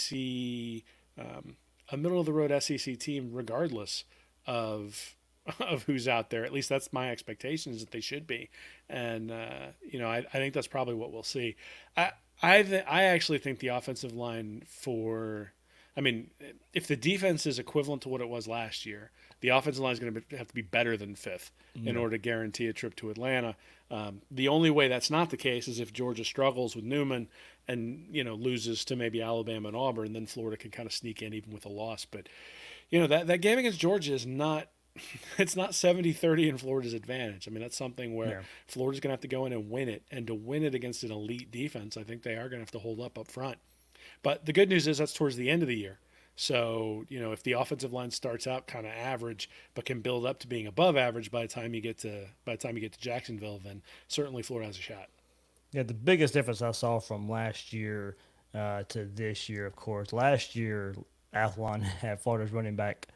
team, regardless of who's out there. At least that's my expectation, is that they should be, and I think that's probably what we'll see. I actually think the offensive line if the defense is equivalent to what it was last year, the offensive line is going to have to be better than fifth in order to guarantee a trip to Atlanta. The only way that's not the case is if Georgia struggles with Newman and loses to maybe Alabama and Auburn, then Florida can kind of sneak in even with a loss. But that game against Georgia is not. It's not 70-30 in Florida's advantage. I mean, that's something where Florida's going to have to go in and win it. And to win it against an elite defense, I think they are going to have to hold up front. But the good news is that's towards the end of the year. So, if the offensive line starts out kind of average but can build up to being above average by the time you get to Jacksonville, then certainly Florida has a shot. Yeah, the biggest difference I saw from last year to this year, of course, last year Athlon had Florida's running back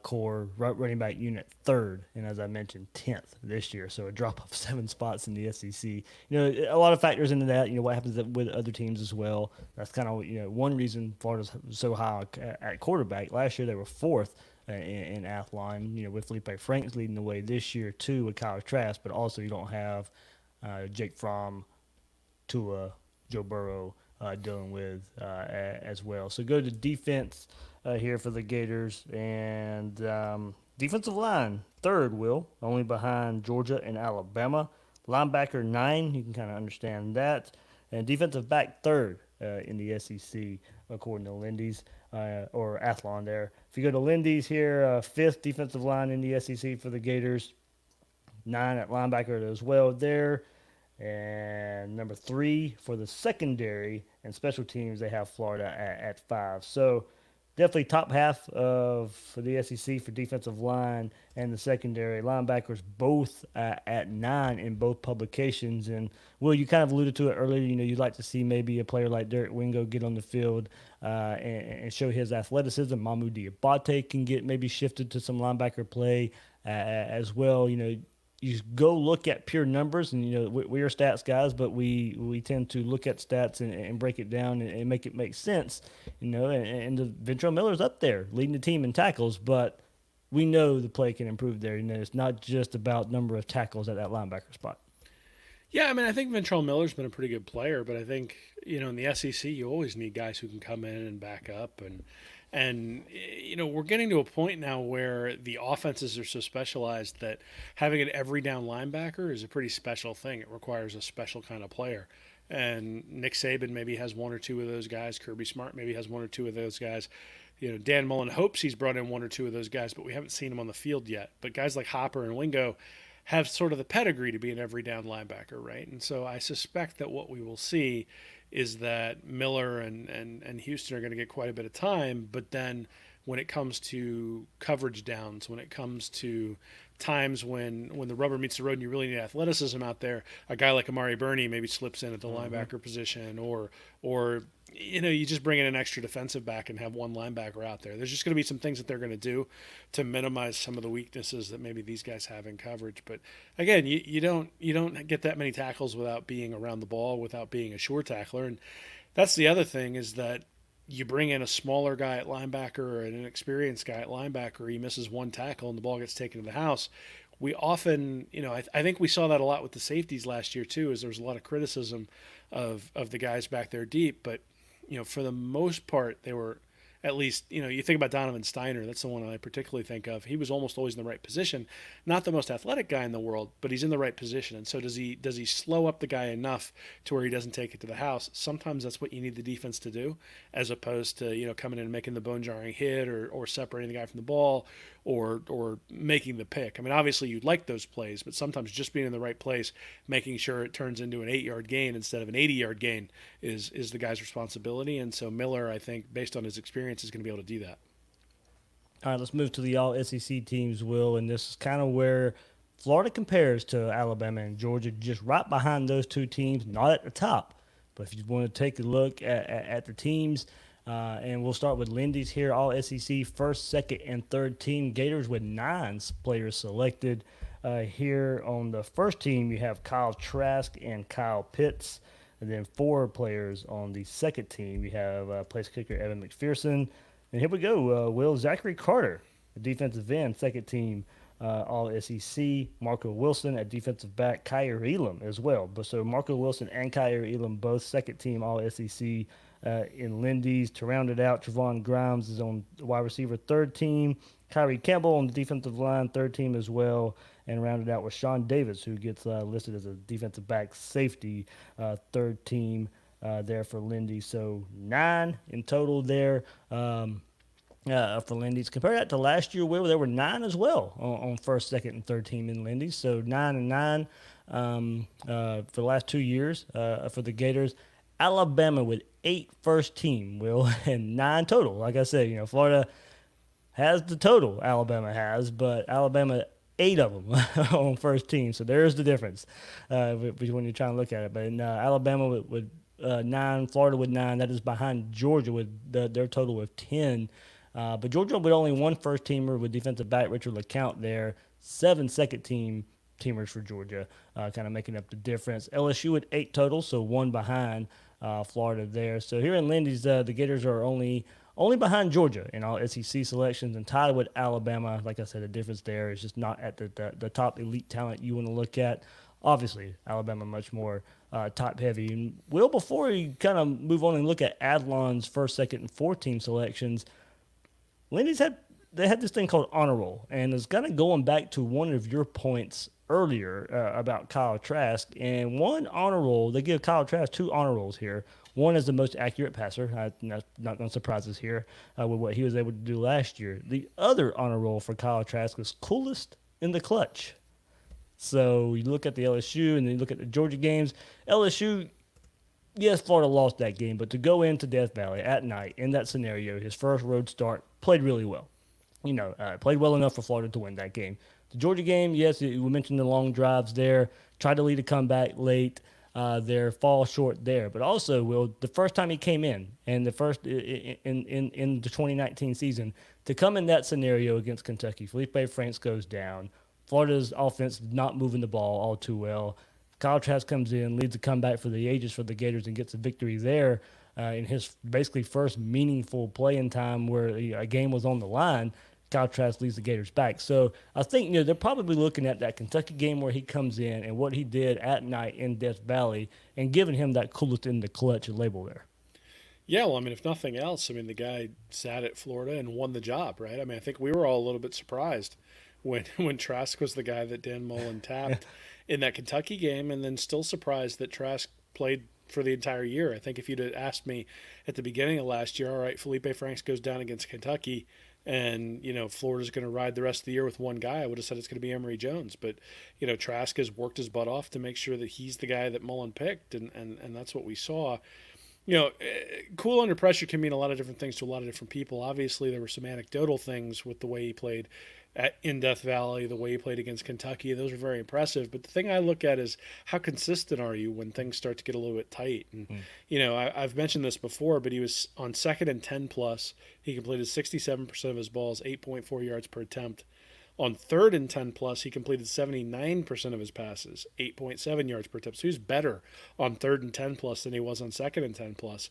core running back unit third, and as I mentioned, 10th this year. So a drop of 7 spots in the SEC. A lot of factors into that. What happens with other teams as well. That's kind of one reason Florida's so high at quarterback. Last year they were 4th in Athlon. With Felipe Franks leading the way this year too with Kyle Trask, but also you don't have Jake Fromm, Tua, Joe Burrow dealing with as well. So go to defense. Here for the Gators, and defensive line, 3rd, only behind Georgia and Alabama. Linebacker, 9, you can kind of understand that. And defensive back, 3rd in the SEC, according to Lindy's, or Athlon there. If you go to Lindy's here, 5th defensive line in the SEC for the Gators, 9 at linebacker as well there. And number 3 for the secondary and special teams, they have Florida at 5. So, definitely top half for the SEC for defensive line and the secondary. Linebackers both at 9 in both publications. And, Will, you kind of alluded to it earlier. You'd like to see maybe a player like Derek Wingo get on the field and show his athleticism. Mamu Diabate can get maybe shifted to some linebacker play as well. You go look at pure numbers, and we are stats guys, but we tend to look at stats and break it down and make it make sense, and the Ventrell Miller's up there leading the team in tackles, but we know the play can improve there. It's not just about number of tackles at that linebacker spot. Yeah, I think Ventrell Miller's been a pretty good player, but I think in the SEC you always need guys who can come in and back up and we're getting to a point now where the offenses are so specialized that having an every down linebacker is a pretty special thing. It requires a special kind of player. And Nick Saban maybe has 1 or 2 of those guys. Kirby Smart maybe has 1 or 2 of those guys. Dan Mullen hopes he's brought in 1 or 2 of those guys, but we haven't seen them on the field yet. But guys like Hopper and Wingo have sort of the pedigree to be an every down linebacker, right? And so I suspect that what we will see is that Miller and Houston are going to get quite a bit of time, but then when it comes to coverage downs, when it comes to times when the rubber meets the road and you really need athleticism out there, a guy like Amari Burney maybe slips in at the linebacker position, or you just bring in an extra defensive back and have one linebacker out there. There's just going to be some things that they're going to do to minimize some of the weaknesses that maybe these guys have in coverage. But again, you don't get that many tackles without being around the ball, without being a sure tackler. And that's the other thing, is that you bring in a smaller guy at linebacker or an inexperienced guy at linebacker, he misses one tackle and the ball gets taken to the house. We often, I think we saw that a lot with the safeties last year too, is there was a lot of criticism of the guys back there deep, but for the most part, they were at least, you think about Donovan Steiner. That's the one I particularly think of. He was almost always in the right position. Not the most athletic guy in the world, but he's in the right position. And so does he slow up the guy enough to where he doesn't take it to the house? Sometimes that's what you need the defense to do, as opposed to, coming in and making the bone-jarring hit or separating the guy from the ball or making the pick. I mean, obviously you'd like those plays, but sometimes just being in the right place, making sure it turns into an 8-yard gain instead of an 80-yard gain is the guy's responsibility. And so Miller, I think, based on his experience, is going to be able to do that. All right, let's move to the all-SEC teams, Will, and this is kind of where Florida compares to Alabama and Georgia, just right behind those two teams, not at the top. But if you want to take a look at the teams, and we'll start with Lindy's here, all SEC, first, second, and third team. Gators with 9 players selected. Here on the first team, you have Kyle Trask and Kyle Pitts. And then 4 players on the second team. You have place kicker Evan McPherson. And here we go, Will, Zachary Carter, the defensive end, second team, all SEC. Marco Wilson at defensive back, Kyrie Elam as well. But so Marco Wilson and Kyrie Elam, both second team, all SEC in Lindy's. To round it out, Trevone Grimes is on wide receiver, third team. Kyrie Campbell on the defensive line, third team as well. And rounded out with Sean Davis, who gets listed as a defensive back safety, third team there for Lindy. So 9 in total there for Lindy's. Compare that to last year, where there were 9 as well on first, second, and third team in Lindy's. So 9 and 9 for the last 2 years for the Gators. Alabama with 8 first team, Will, and 9 total. Like I said, Florida has the total, Alabama has, but Alabama 8 of them on first team. So there's the difference when you're trying to look at it. But in Alabama with 9, Florida with 9. That is behind Georgia with their total of 10. But Georgia with only 1 first teamer with defensive back Richard LeCount there. 7 second teamers for Georgia, kind of making up the difference. LSU with 8 total, so 1 behind Florida there. So here in Lindy's, the Gators are only behind Georgia in all SEC selections and tied with Alabama. Like I said, the difference there is just not at the top elite talent you want to look at. Obviously, Alabama much more top-heavy. And Will, before you kind of move on and look at Adlon's first, second, and fourth team selections, Lindy's had this thing called honor roll, and it's kind of going back to one of your points earlier about Kyle Trask. And one honor roll, they give Kyle Trask 2 honor rolls here. One is the most accurate passer. Not going to surprise us here with what he was able to do last year. The other honor roll for Kyle Trask was coolest in the clutch. So you look at the LSU and then you look at the Georgia games. LSU, yes, Florida lost that game, but to go into Death Valley at night in that scenario, his first road start, played really well. Played well enough for Florida to win that game. The Georgia game, yes, we mentioned the long drives there. Tried to lead a comeback late. There, fall short there. But also, Will, the first time he came in, and the first in the 2019 season, to come in that scenario against Kentucky, Felipe Franks goes down. Florida's offense not moving the ball all too well. Kyle Trask comes in, leads a comeback for the ages for the Gators, and gets a victory there in his basically first meaningful playing time where a game was on the line. Kyle Trask leads the Gators back. So I think they're probably looking at that Kentucky game where he comes in and what he did at night in Death Valley and giving him that coolest in the clutch label there. Yeah, well, if nothing else, the guy sat at Florida and won the job, right? I think we were all a little bit surprised when Trask was the guy that Dan Mullen tapped in that Kentucky game, and then still surprised that Trask played for the entire year. I think if you'd have asked me at the beginning of last year, all right, Felipe Franks goes down against Kentucky, and Florida's going to ride the rest of the year with one guy, I would have said it's going to be Emory Jones. But Trask has worked his butt off to make sure that he's the guy that Mullen picked, and that's what we saw. Cool under pressure can mean a lot of different things to a lot of different people. Obviously, there were some anecdotal things with the way he played in Death Valley, the way he played against Kentucky. Those are very impressive. But the thing I look at is how consistent are you when things start to get a little bit tight? And, I've mentioned this before, but he was on 2nd and 10 plus. He completed 67% of his balls, 8.4 yards per attempt. On 3rd and 10 plus, he completed 79% of his passes, 8.7 yards per attempt. So he's better on 3rd and 10 plus than he was on 2nd and 10 plus.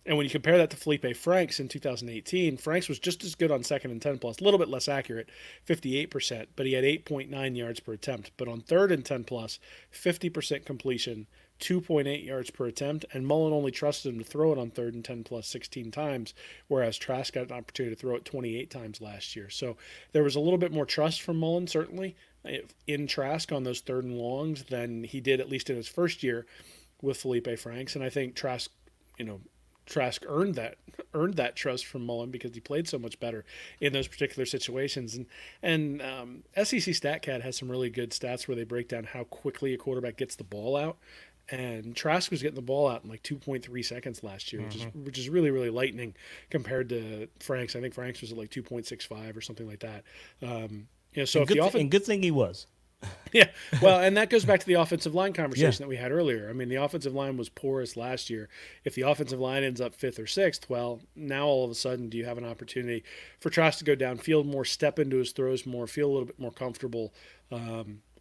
And when you compare that to Felipe Franks in 2018, Franks was just as good on 2nd and 10 plus, a little bit less accurate, 58%, but he had 8.9 yards per attempt. But on 3rd and 10 plus, 50% completion, 2.8 yards per attempt, and Mullen only trusted him to throw it on 3rd and 10 plus 16 times, whereas Trask got an opportunity to throw it 28 times last year. So there was a little bit more trust from Mullen, certainly, in Trask on those 3rd and longs than he did at least in his first year with Felipe Franks. And I think Trask earned that trust from Mullen because he played so much better in those particular situations. And SEC StatCat has some really good stats where they break down how quickly a quarterback gets the ball out. And Trask was getting the ball out in like 2.3 seconds last year, which is really, really lightning compared to Franks. I think Franks was at like 2.65 or something like that. So if the offense, and good thing he was. Yeah, well, and that goes back to the offensive line conversation that we had earlier. I mean, the offensive line was porous last year. If the offensive line ends up 5th or 6th, well, now all of a sudden, do you have an opportunity for Trask to go downfield more, step into his throws more, feel a little bit more comfortable,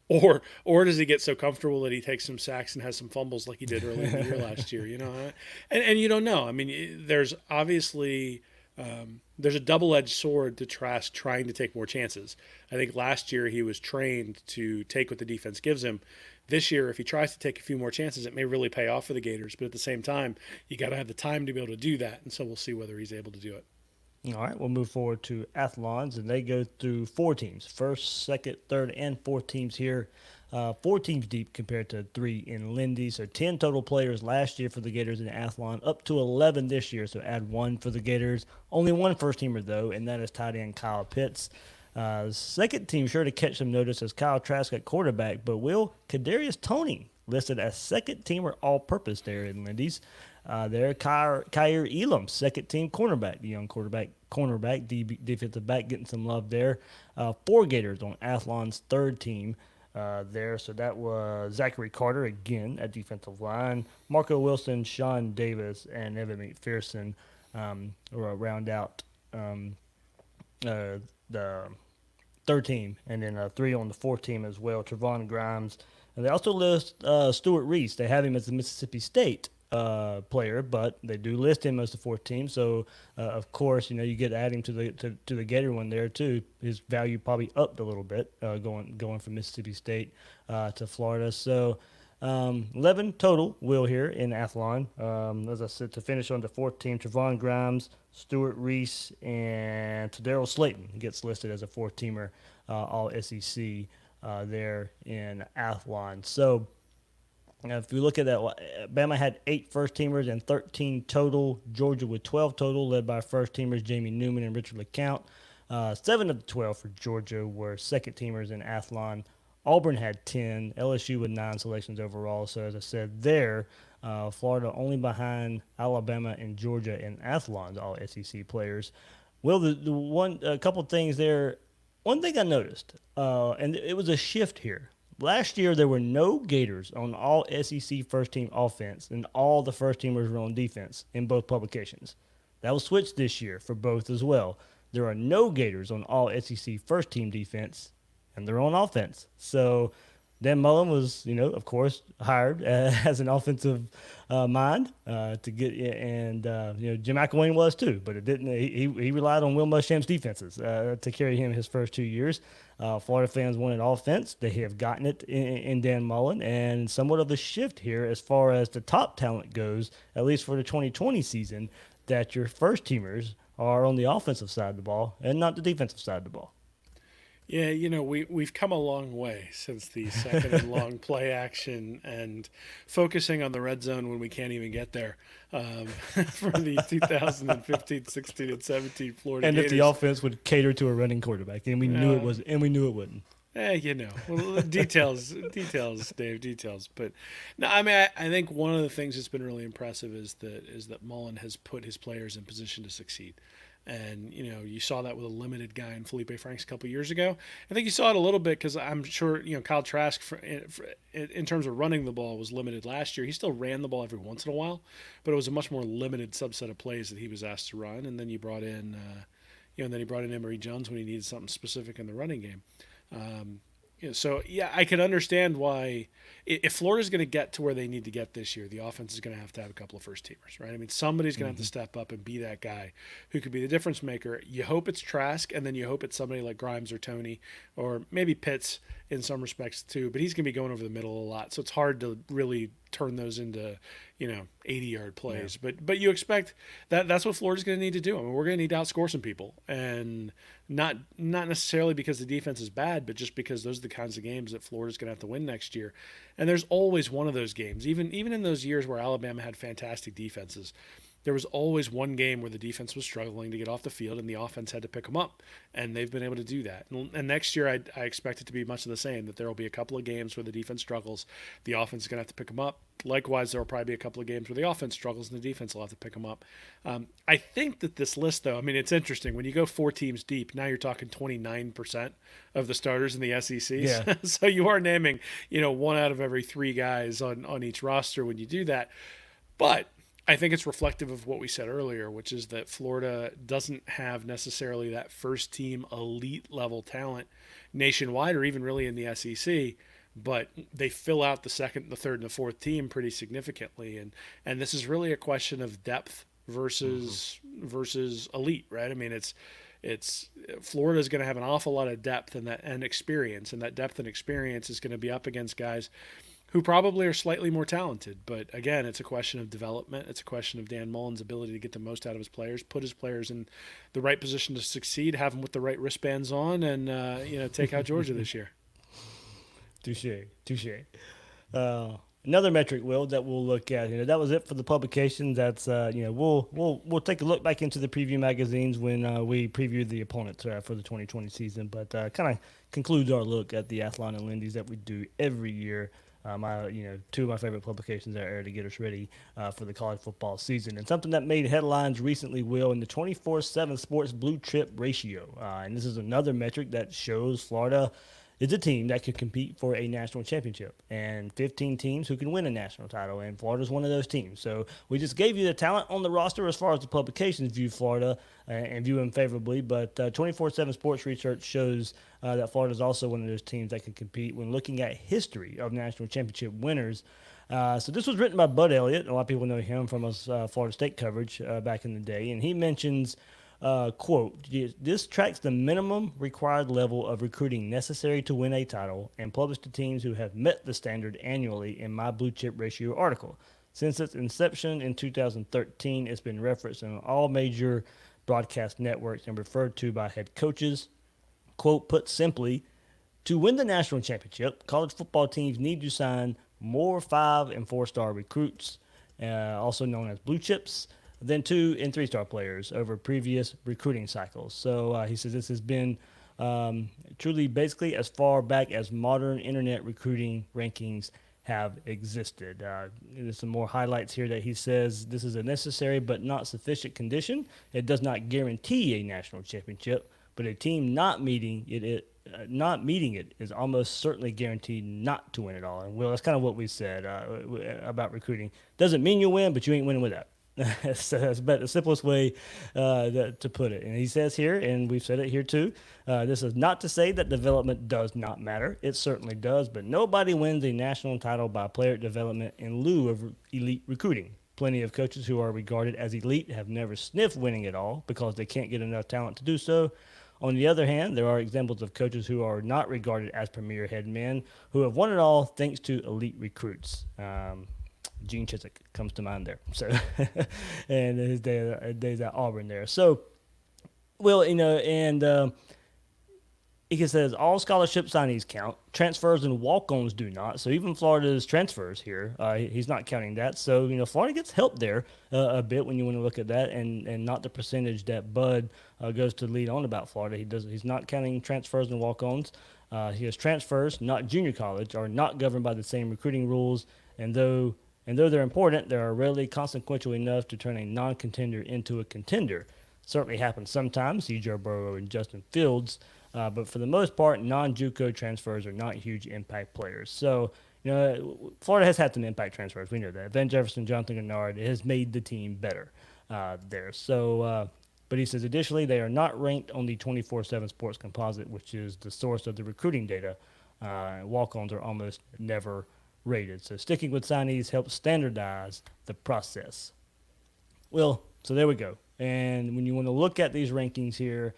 or does he get so comfortable that he takes some sacks and has some fumbles like he did earlier in the year last year? And you don't know. I mean, there's obviously. There's a double-edged sword to Trask trying to take more chances. I think last year he was trained to take what the defense gives him. This year, if he tries to take a few more chances, it may really pay off for the Gators. But at the same time, you got to have the time to be able to do that. And so we'll see whether he's able to do it. All right, we'll move forward to Athlons, and they go through 4 teams. 1st, 2nd, 3rd, and 4th teams here. 4 teams deep compared to 3 in Lindy. So 10 total players last year for the Gators in Athlon, up to 11 this year. So add 1 for the Gators. Only 1 first-teamer, though, and that is tight end Kyle Pitts. Second team sure to catch some notice as Kyle Trask at quarterback, but will Kadarius Toney listed as second-teamer all-purpose there in Lindy's. There, Kyer Elam, second-team cornerback, the young cornerback, defensive back, getting some love there. 4 Gators on Athlon's 3rd team. There. So that was Zachary Carter again at defensive line, Marco Wilson, Sean Davis, and Evan McPherson round out the 3rd team, and then 3 on the 4th team as well, Trevone Grimes. And they also list Stuart Reese. They have him as the Mississippi State player, but they do list him as the 4th team. So, of course, you get to add him to the Gator one there too. His value probably upped a little bit going from Mississippi State to Florida. So, 11 total will here in Athlon. As I said, to finish on the 4th team, Trevone Grimes, Stuart Reese, and Daryl Slayton gets listed as a 4th teamer, all SEC there in Athlon. So. Now, if you look at that, Bama had 8 first-teamers and 13 total. Georgia with 12 total, led by first-teamers Jamie Newman and Richard LeCount. 7 of the 12 for Georgia were second-teamers in Athlon. Auburn had 10. LSU with 9 selections overall. So, as I said there, Florida only behind Alabama and Georgia in Athlon's all SEC players. Well, a couple things there. One thing I noticed, and it was a shift here. Last year, there were no Gators on all SEC first-team offense, and all the first-teamers were on defense in both publications. That was switched this year for both as well. There are no Gators on all SEC first-team defense, and they're on offense. So Dan Mullen was, of course, hired as an offensive mind to get, and Jim McElwain was too, but it didn't. He relied on Will Muschamp's defenses to carry him his first 2 years. Florida fans wanted offense. They have gotten it in Dan Mullen, and somewhat of a shift here as far as the top talent goes, at least for the 2020 season, that your first teamers are on the offensive side of the ball and not the defensive side of the ball. Yeah, we've come a long way since the second and long play action and focusing on the red zone when we can't even get there for the 2015, 16, and 17 Florida Gators. And if the offense would cater to a running quarterback, and we knew it was, and we knew it wouldn't. Well, details, Dave, details. But no, I mean, I think one of the things that's been really impressive is that Mullen has put his players in position to succeed. And, you saw that with a limited guy in Felipe Franks a couple years ago. I think you saw it a little bit because I'm sure, Kyle Trask, in terms of running the ball, was limited last year. He still ran the ball every once in a while, but it was a much more limited subset of plays that he was asked to run. And then you brought in, Emory Jones when he needed something specific in the running game. I can understand why if Florida's going to get to where they need to get this year, the offense is going to have a couple of first-teamers, right? I mean, somebody's going to have to step up and be that guy who could be the difference maker. You hope it's Trask, and then you hope it's somebody like Grimes or Toney or maybe Pitts in some respects too, but he's going to be going over the middle a lot, so it's hard to really turn those into 80-yard plays. Yeah. But you expect that's what Florida's going to need to do. I mean, we're going to need to outscore some people, and not necessarily because the defense is bad, but just because those are the kinds of games that Florida's going to have to win next year. And there's always one of those games, even in those years where Alabama had fantastic defenses. There was always one game where the defense was struggling to get off the field and the offense had to pick them up, and they've been able to do that. And next year, I expect it to be much of the same, that there will be a couple of games where the defense struggles, the offense is going to have to pick them up. Likewise, there will probably be a couple of games where the offense struggles and the defense will have to pick them up. I think that this list, though, I mean, it's interesting. When you go 4 teams deep, now you're talking 29% of the starters in the SEC. Yeah. So you are naming, 1 out of every 3 guys on each roster when you do that. But I think it's reflective of what we said earlier, which is that Florida doesn't have necessarily that first team elite level talent nationwide or even really in the SEC, but they fill out the second, the third, and the fourth team pretty significantly. And this is really a question of depth versus elite, right? I mean, it's Florida's going to have an awful lot of depth and experience, and that depth and experience is going to be up against guys who probably are slightly more talented. But again, it's a question of development. It's a question of Dan Mullen's ability to get the most out of his players, put his players in the right position to succeed, have them with the right wristbands on, and take out Georgia this year. Touche. Another metric, Will, that we'll look at. That was it for the publication. That's we'll take a look back into the preview magazines when we preview the opponents for the 2020 season. But kind of concludes our look at the Athlon and Lindy's that we do every year. Two of my favorite publications that are to get us ready for the college football season. And something that made headlines recently, Will, in the 24/7 Sports Blue Chip Ratio. And this is another metric that shows Florida is a team that could compete for a national championship, and 15 teams who can win a national title, and Florida's one of those teams. So we just gave you the talent on the roster as far as the publications view Florida and view them favorably, but 24/7 Sports Research shows that Florida's also one of those teams that can compete when looking at history of national championship winners. So this was written by Bud Elliott. A lot of people know him from his Florida State coverage back in the day, and he mentions quote, this tracks the minimum required level of recruiting necessary to win a title and published to teams who have met the standard annually in my Blue Chip Ratio article. Since its inception in 2013, it's been referenced in all major broadcast networks and referred to by head coaches. Quote, put simply, to win the national championship, college football teams need to sign more 5- and 4-star recruits, also known as blue chips, than 2- and 3-star players over previous recruiting cycles. So he says this has been truly basically as far back as modern internet recruiting rankings have existed. There's some more highlights here that he says this is a necessary but not sufficient condition. It does not guarantee a national championship, but a team not meeting it is almost certainly guaranteed not to win it all. And Will, that's kind of what we said about recruiting. Doesn't mean you win, but you ain't winning without. That's about the simplest way to put it. And he says here, and we've said it here too, this is not to say that development does not matter. It certainly does, but nobody wins a national title by player development in lieu of elite recruiting. Plenty of coaches who are regarded as elite have never sniffed winning it all because they can't get enough talent to do so. On the other hand, there are examples of coaches who are not regarded as premier head men who have won it all thanks to elite recruits. Gene Chizik comes to mind there. So, and his days at Auburn there. So, well, and he says all scholarship signees count. Transfers and walk-ons do not. So even Florida's transfers here, he's not counting that. So, Florida gets help there a bit when you want to look at that, and not the percentage that Bud goes to lead on about Florida. He's not counting transfers and walk-ons. He has transfers, not junior college, are not governed by the same recruiting rules, and though they're important, they are rarely consequential enough to turn a non-contender into a contender. Certainly happens sometimes, see Joe Burrow and Justin Fields, but for the most part, non-JUCO transfers are not huge impact players. So, Florida has had some impact transfers. We know that. Van Jefferson, Jonathan Gennard has made the team better there. So, but he says additionally, they are not ranked on the 24/7 Sports Composite, which is the source of the recruiting data. Walk-ons are almost never rated. So sticking with signees helps standardize the process. Well, so there we go. And when you want to look at these rankings here,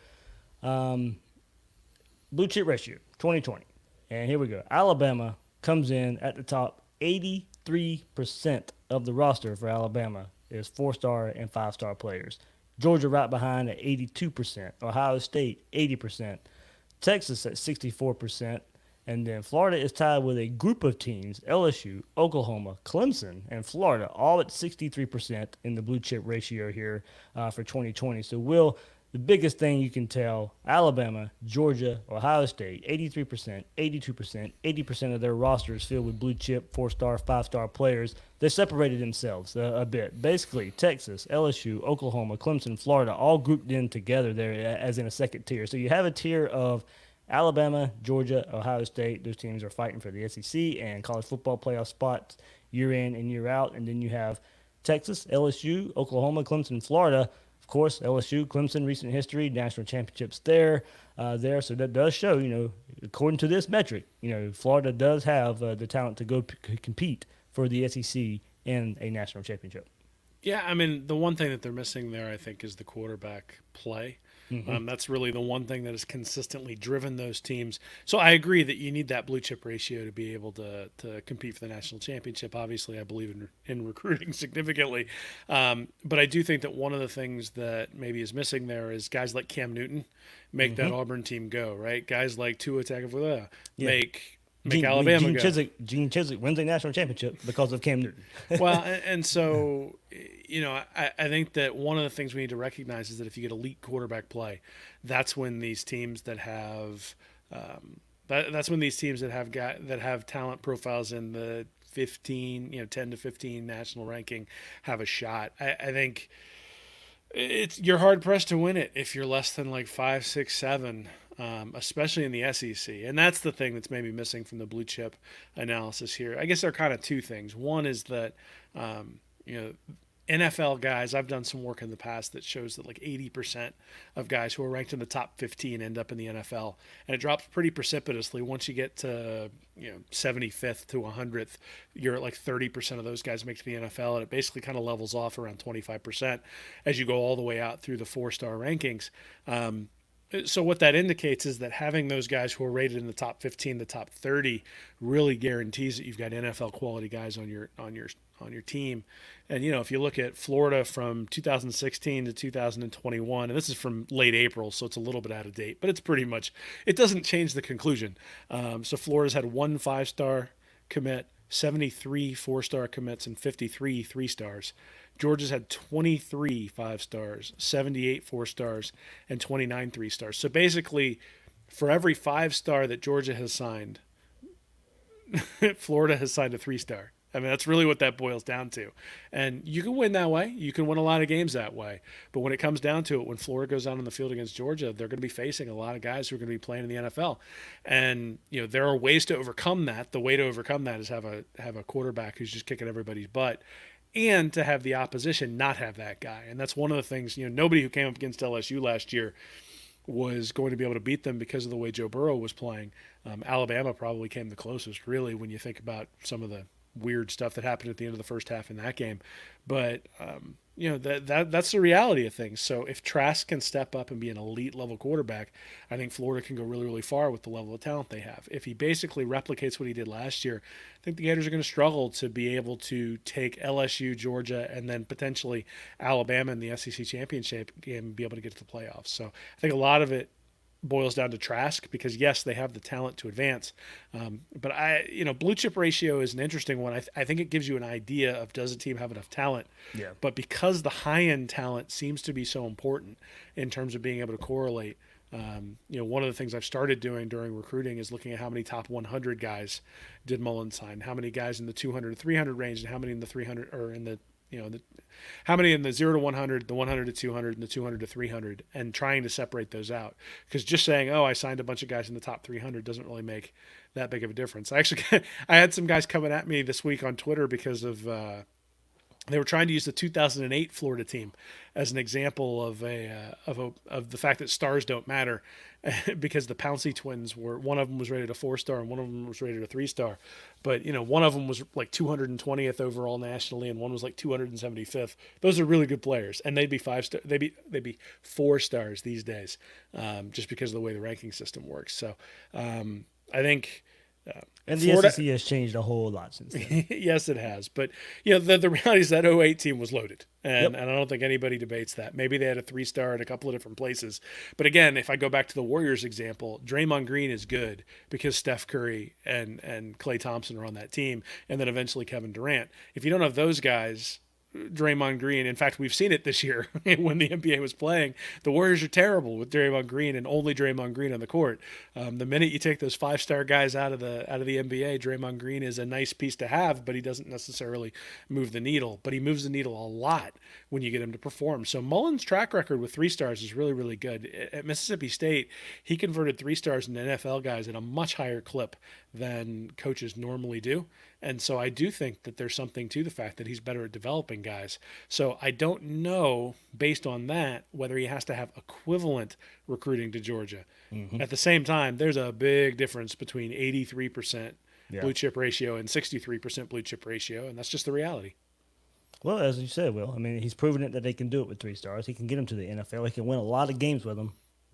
Blue Chip Ratio 2020. And here we go. Alabama comes in at the top 83% 63% of the roster for Alabama is 4-star and 5-star players. Georgia right behind at 82%. Ohio State, 80%. Texas at 64%. And then Florida is tied with a group of teams, LSU, Oklahoma, Clemson, and Florida, all at 63% in the blue chip ratio here for 2020. So, Will, the biggest thing you can tell, Alabama, Georgia, Ohio State, 83%, 82%, 80% of their roster is filled with blue chip, 4-star, 5-star players. They separated themselves a bit. Basically, Texas, LSU, Oklahoma, Clemson, Florida, all grouped in together there as in a second tier. So you have a tier of Alabama, Georgia, Ohio State. Those teams are fighting for the SEC and college football playoff spots year in and year out. And then you have Texas, LSU, Oklahoma, Clemson, Florida. Of course, LSU, Clemson, recent history, national championships there. So that does show, according to this metric, Florida does have the talent to go compete for the SEC in a national championship. Yeah, I mean, the one thing that they're missing there, I think, is the quarterback play. That's really the one thing that has consistently driven those teams. So I agree that you need that blue chip ratio to be able to compete for the national championship. Obviously, I believe in recruiting significantly. But I do think that one of the things that maybe is missing there is guys like Cam Newton make that Auburn team go, right? Guys like Tua Tagovailoa make Alabama go. Gene Chizik wins a national championship because of Cam Newton. Well, and so, I think that one of the things we need to recognize is that if you get elite quarterback play, that's when these teams that have that have talent profiles in the 10 to 15 national ranking have a shot. I think you're hard pressed to win it if you're less than like 5, 6, 7. Especially in the SEC. And that's the thing that's maybe missing from the blue chip analysis here. I guess there are kind of two things. One is that, NFL guys, I've done some work in the past that shows that like 80% of guys who are ranked in the top 15 end up in the NFL. And it drops pretty precipitously. Once you get to, 75th to 100th, you're at like 30% of those guys make to the NFL. And it basically kind of levels off around 25% as you go all the way out through the 4-star rankings. So what that indicates is that having those guys who are rated in the top 15, the top 30, really guarantees that you've got NFL quality guys on your team. And if you look at Florida from 2016 to 2021, and this is from late April, so it's a little bit out of date, but it's pretty much, it doesn't change the conclusion. So Florida's had 1 5-star commit, 73 4-star commits, and 53 3-stars. Georgia's had 23 5-stars, 78 4-stars, and 29 3-stars. So basically, for every 5-star that Georgia has signed, Florida has signed a 3-star. I mean, that's really what that boils down to. And you can win that way. You can win a lot of games that way. But when it comes down to it, when Florida goes out on the field against Georgia, they're going to be facing a lot of guys who are going to be playing in the NFL. And, there are ways to overcome that. The way to overcome that is have a quarterback who's just kicking everybody's butt, and to have the opposition not have that guy. And that's one of the things, nobody who came up against LSU last year was going to be able to beat them because of the way Joe Burrow was playing. Alabama probably came the closest, really, when you think about some of the weird stuff that happened at the end of the first half in that game. But, that's the reality of things. So if Trask can step up and be an elite level quarterback, I think Florida can go really, really far with the level of talent they have. If he basically replicates what he did last year, I think the Gators are going to struggle to be able to take LSU, Georgia, and then potentially Alabama in the SEC championship game and be able to get to the playoffs. So I think a lot of it boils down to Trask because, yes, they have the talent to advance. But blue chip ratio is an interesting one. I think it gives you an idea of, does a team have enough talent? Yeah. But because the high-end talent seems to be so important in terms of being able to correlate, one of the things I've started doing during recruiting is looking at how many top 100 guys did Mullen sign, how many guys in the 200 to 300 range, and how many in the 300 or in the how many in the 0 to 100, the 100 to 200, and the 200 to 300, and trying to separate those out. Because just saying, I signed a bunch of guys in the top 300 doesn't really make that big of a difference. I had some guys coming at me this week on Twitter because of they were trying to use the 2008 Florida team as an example of the fact that stars don't matter, because the Pouncey twins one of them was rated a 4-star and one of them was rated a 3-star, but one of them was like 220th overall nationally and one was like 275th. Those are really good players, and they'd be 5-star. They'd be 4-stars these days, just because of the way the ranking system works. So I think And the Florida, SEC has changed a whole lot since then. yes, it has. But the reality is that '08 team was loaded, and Yep. and I don't think anybody debates that. Maybe they had a 3-star in a couple of different places, but again, if I go back to the Warriors example, Draymond Green is good because Steph Curry and Klay Thompson are on that team, and then eventually Kevin Durant. If you don't have those guys, Draymond Green. In fact, we've seen it this year when the NBA was playing. The Warriors are terrible with Draymond Green and only Draymond Green on the court. The minute you take those 5-star guys out of the NBA, Draymond Green is a nice piece to have, but he doesn't necessarily move the needle. But he moves the needle a lot when you get him to perform. So Mullen's track record with 3 stars is really, really good. At Mississippi State, he converted 3 stars into NFL guys at a much higher clip than coaches normally do. And so I do think that there's something to the fact that he's better at developing guys. So I don't know, based on that, whether he has to have equivalent recruiting to Georgia. Mm-hmm. At the same time, there's a big difference between 83% blue chip ratio and 63% blue chip ratio, and that's just the reality. Well, as you said, Will, I mean, he's proven it that they can do it with 3 stars. He can get them to the NFL. He can win a lot of games with them.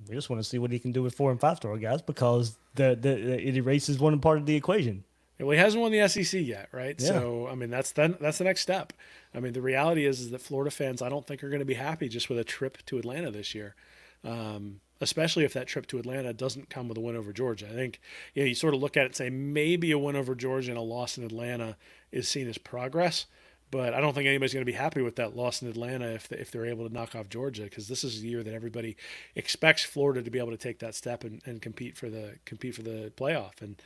We just want to see what he can do with 4 and 5-star guys because it erases one part of the equation. Well, he hasn't won the SEC yet, right? Yeah. So, I mean, that's the next step. I mean, the reality is that Florida fans, I don't think, are going to be happy just with a trip to Atlanta this year, especially if that trip to Atlanta doesn't come with a win over Georgia. I think you sort of look at it and say maybe a win over Georgia and a loss in Atlanta is seen as progress, but I don't think anybody's going to be happy with that loss in Atlanta if they're able to knock off Georgia, because this is a year that everybody expects Florida to be able to take that step and compete for the playoff. And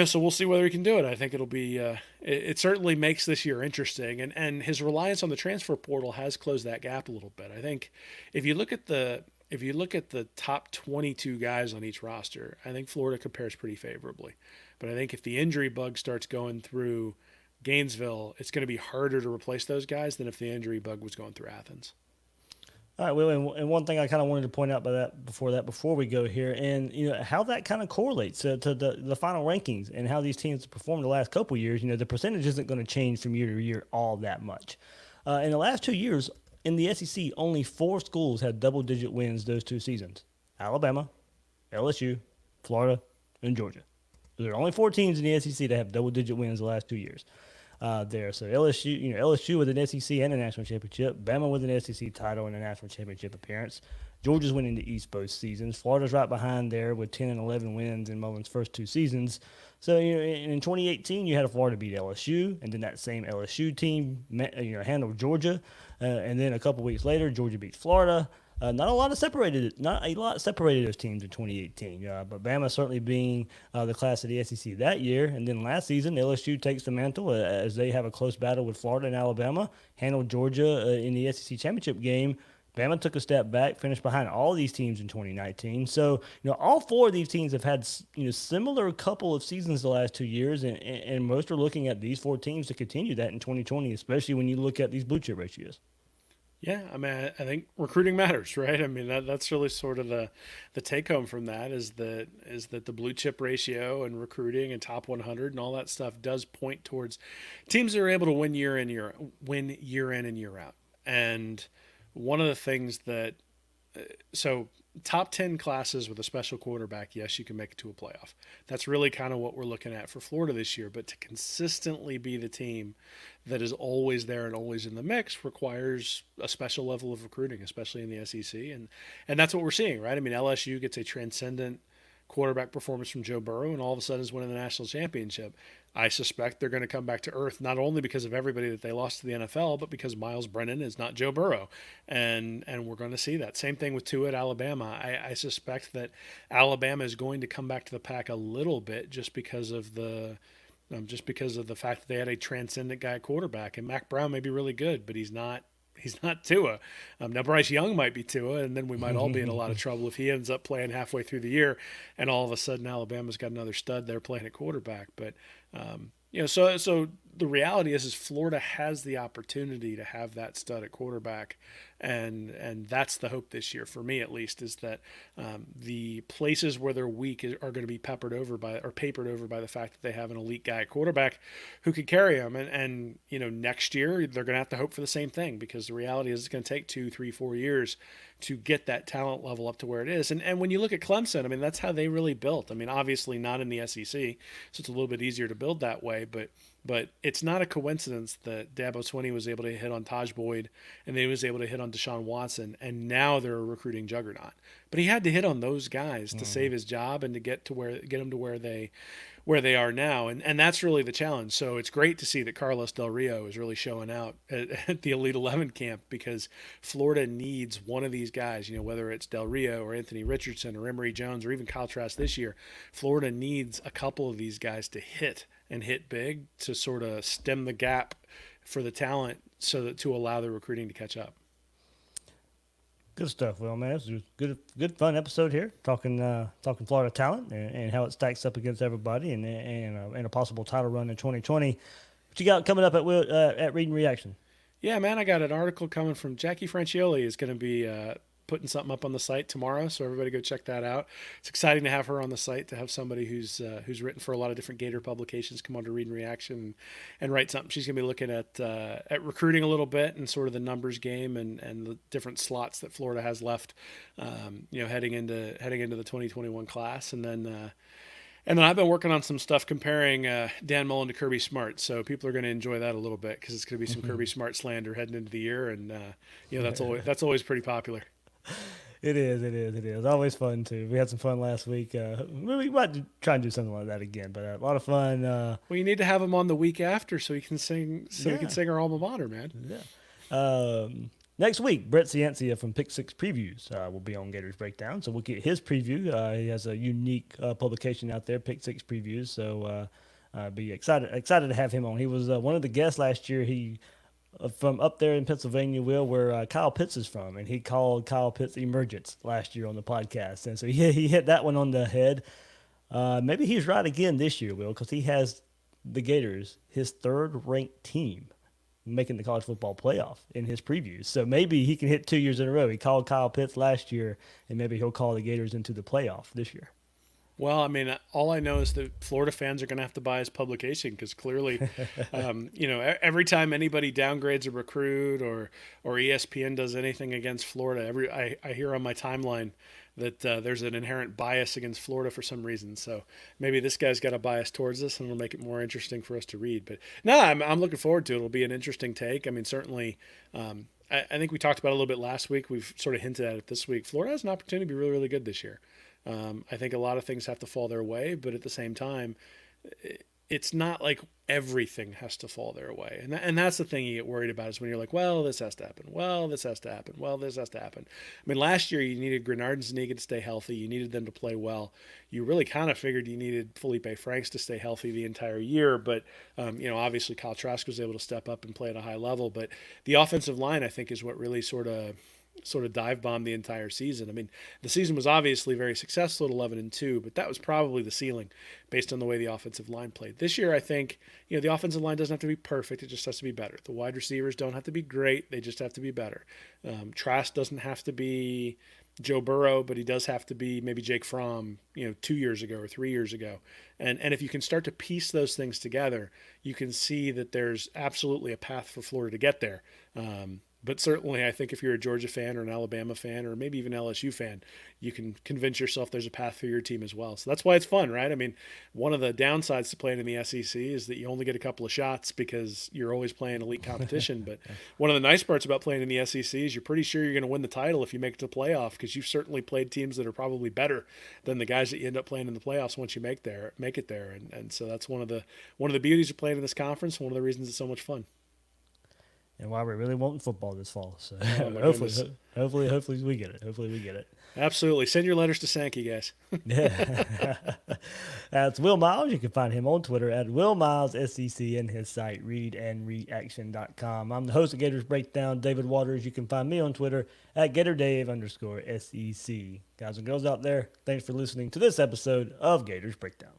so we'll see whether he can do it. I think it'll be it certainly makes this year interesting, and his reliance on the transfer portal has closed that gap a little bit. I think if you look at the top 22 guys on each roster, I think Florida compares pretty favorably. But I think if the injury bug starts going through Gainesville, it's going to be harder to replace those guys than if the injury bug was going through Athens. All right, Will, and one thing I kind of wanted to point out before we go here, and how that kind of correlates to the final rankings and how these teams performed the last couple of years. The percentage isn't going to change from year to year all that much. In the last 2 years in the SEC, only 4 schools had double-digit wins those 2 seasons: Alabama, LSU, Florida, and Georgia. There are only 4 teams in the SEC that have double-digit wins the last 2 years. So LSU with an SEC and a national championship, Bama with an SEC title and a national championship appearance. Georgia's winning the East both seasons. Florida's right behind there with 10 and 11 wins in Mullen's first 2 seasons. So in 2018 you had Florida beat LSU, and then that same LSU team handled Georgia, and then a couple weeks later Georgia beats Florida. Not a lot separated those teams in 2018, but Bama certainly being the class of the SEC that year. And then last season, LSU takes the mantle as they have a close battle with Florida and Alabama, handled Georgia in the SEC championship game. Bama took a step back, finished behind all these teams in 2019. So, all 4 of these teams have had, similar couple of seasons the last 2 years, and most are looking at these 4 teams to continue that in 2020, especially when you look at these blue chip ratios. Yeah, I mean, I think recruiting matters, right? I mean, that's really sort of the take home from that is that the blue chip ratio and recruiting and top 100 and all that stuff does point towards teams that are able to win year in and year out. And one of the things that so top 10 classes with a special quarterback, yes, you can make it to a playoff. That's really kind of what we're looking at for Florida this year. But to consistently be the team that is always there and always in the mix requires a special level of recruiting, especially in the SEC. And that's what we're seeing, right? I mean, LSU gets a transcendent quarterback performance from Joe Burrow and all of a sudden is winning the national championship. I suspect they're going to come back to earth, not only because of everybody that they lost to the NFL, but because Miles Brennan is not Joe Burrow. And we're going to see that. Same thing with Tua at Alabama. I suspect that Alabama is going to come back to the pack a little bit just because of the fact that they had a transcendent guy at quarterback. And Mac Brown may be really good, but he's not Tua. Now Bryce Young might be Tua, and then we might all be in a lot of trouble if he ends up playing halfway through the year, and all of a sudden Alabama's got another stud there playing at quarterback. But so the reality is Florida has the opportunity to have that stud at quarterback, and that's the hope this year for me at least, is that the places where they're weak are going to be papered over by the fact that they have an elite guy at quarterback who could carry them, and next year they're going to have to hope for the same thing, because the reality is it's going to take 2, 3, 4 years to get that talent level up to where it is. And when you look at Clemson, I mean, that's how they really built. I mean, obviously not in the SEC, so it's a little bit easier to build that way, but it's not a coincidence that Dabo Swinney was able to hit on Taj Boyd, and they was able to hit on Deshaun Watson, and now they're a recruiting juggernaut. But he had to hit on those guys to save his job and to get them to where they are now, and that's really the challenge. So it's great to see that Carlos Del Rio is really showing out at the Elite 11 camp, because Florida needs one of these guys, whether it's Del Rio or Anthony Richardson or Emory Jones or even Kyle Trask this year. Florida needs a couple of these guys to hit big to sort of stem the gap for the talent, so that to allow the recruiting to catch up. Good stuff, Will, man. It's a good fun episode here, talking Florida talent and how it stacks up against everybody, and a possible title run in 2020. What you got coming up at Reading Reaction? Yeah, man, I got an article coming from Jackie Francioli. Is going to be putting something up on the site tomorrow, so everybody go check that out. It's exciting to have her on the site, to have somebody who's written for a lot of different Gator publications come on to Read and Reaction and write something. She's going to be looking at recruiting a little bit, and sort of the numbers game and the different slots that Florida has left, heading into the 2021 class. And then I've been working on some stuff comparing Dan Mullen to Kirby Smart, so people are going to enjoy that a little bit, because it's going to be some Kirby Smart slander heading into the year, and that's always pretty popular. It is. Always fun, too. We had some fun last week. We might try and do something like that again, but a lot of fun. Well, you need to have him on the week after, so he can sing. He can sing our alma mater, man. Yeah. Next week, Brett Ciancia from Pick Six Previews will be on Gators Breakdown, so we'll get his preview. He has a unique publication out there, Pick Six Previews, so be excited to have him on. He was one of the guests last year. He from up there in Pennsylvania, Will, where Kyle Pitts is from, and he called Kyle Pitts Emergence last year on the podcast, and so he hit that one on the head. Maybe he's right again this year, Will, because he has the Gators, his third-ranked team, making the college football playoff in his previews. So maybe he can hit 2 years in a row. He called Kyle Pitts last year, and maybe he'll call the Gators into the playoff this year. Well, I mean, all I know is that Florida fans are going to have to buy his publication, because clearly, every time anybody downgrades a recruit or ESPN does anything against Florida, I hear on my timeline that there's an inherent bias against Florida for some reason. So maybe this guy's got a bias towards us, and it'll make it more interesting for us to read. But no, I'm looking forward to it. It'll be an interesting take. I mean, certainly, I think we talked about it a little bit last week. We've sort of hinted at it this week. Florida has an opportunity to be really, really good this year. I think a lot of things have to fall their way, but at the same time, it's not like everything has to fall their way. And that's the thing you get worried about, is when you're like, well, this has to happen. Well, this has to happen. Well, this has to happen. I mean, last year you needed Grenard and Zuniga to stay healthy. You needed them to play well. You really kind of figured you needed Felipe Franks to stay healthy the entire year. But, obviously Kyle Trask was able to step up and play at a high level. But the offensive line, I think, is what really sort of dive bombed the entire season. I mean, the season was obviously very successful at 11-2, but that was probably the ceiling based on the way the offensive line played. This year, I think, the offensive line doesn't have to be perfect. It just has to be better. The wide receivers don't have to be great. They just have to be better. Trask doesn't have to be Joe Burrow, but he does have to be maybe Jake Fromm, 2 years ago or 3 years ago. And if you can start to piece those things together, you can see that there's absolutely a path for Florida to get there. But certainly, I think if you're a Georgia fan or an Alabama fan or maybe even LSU fan, you can convince yourself there's a path for your team as well. So that's why it's fun, right? I mean, one of the downsides to playing in the SEC is that you only get a couple of shots because you're always playing elite competition. But one of the nice parts about playing in the SEC is you're pretty sure you're going to win the title if you make it to the playoff, because you've certainly played teams that are probably better than the guys that you end up playing in the playoffs once you make it there. And so that's one of the beauties of playing in this conference. One of the reasons it's so much fun. And why we're really wanting football this fall. So hopefully we get it. Hopefully we get it. Absolutely. Send your letters to Sankey, guys. Yeah. That's Will Miles. You can find him on Twitter at Will Miles SEC, and his site, readandreaction.com. I'm the host of Gators Breakdown, David Waters. You can find me on Twitter at GatorDave_SEC. Guys and girls out there, thanks for listening to this episode of Gators Breakdown.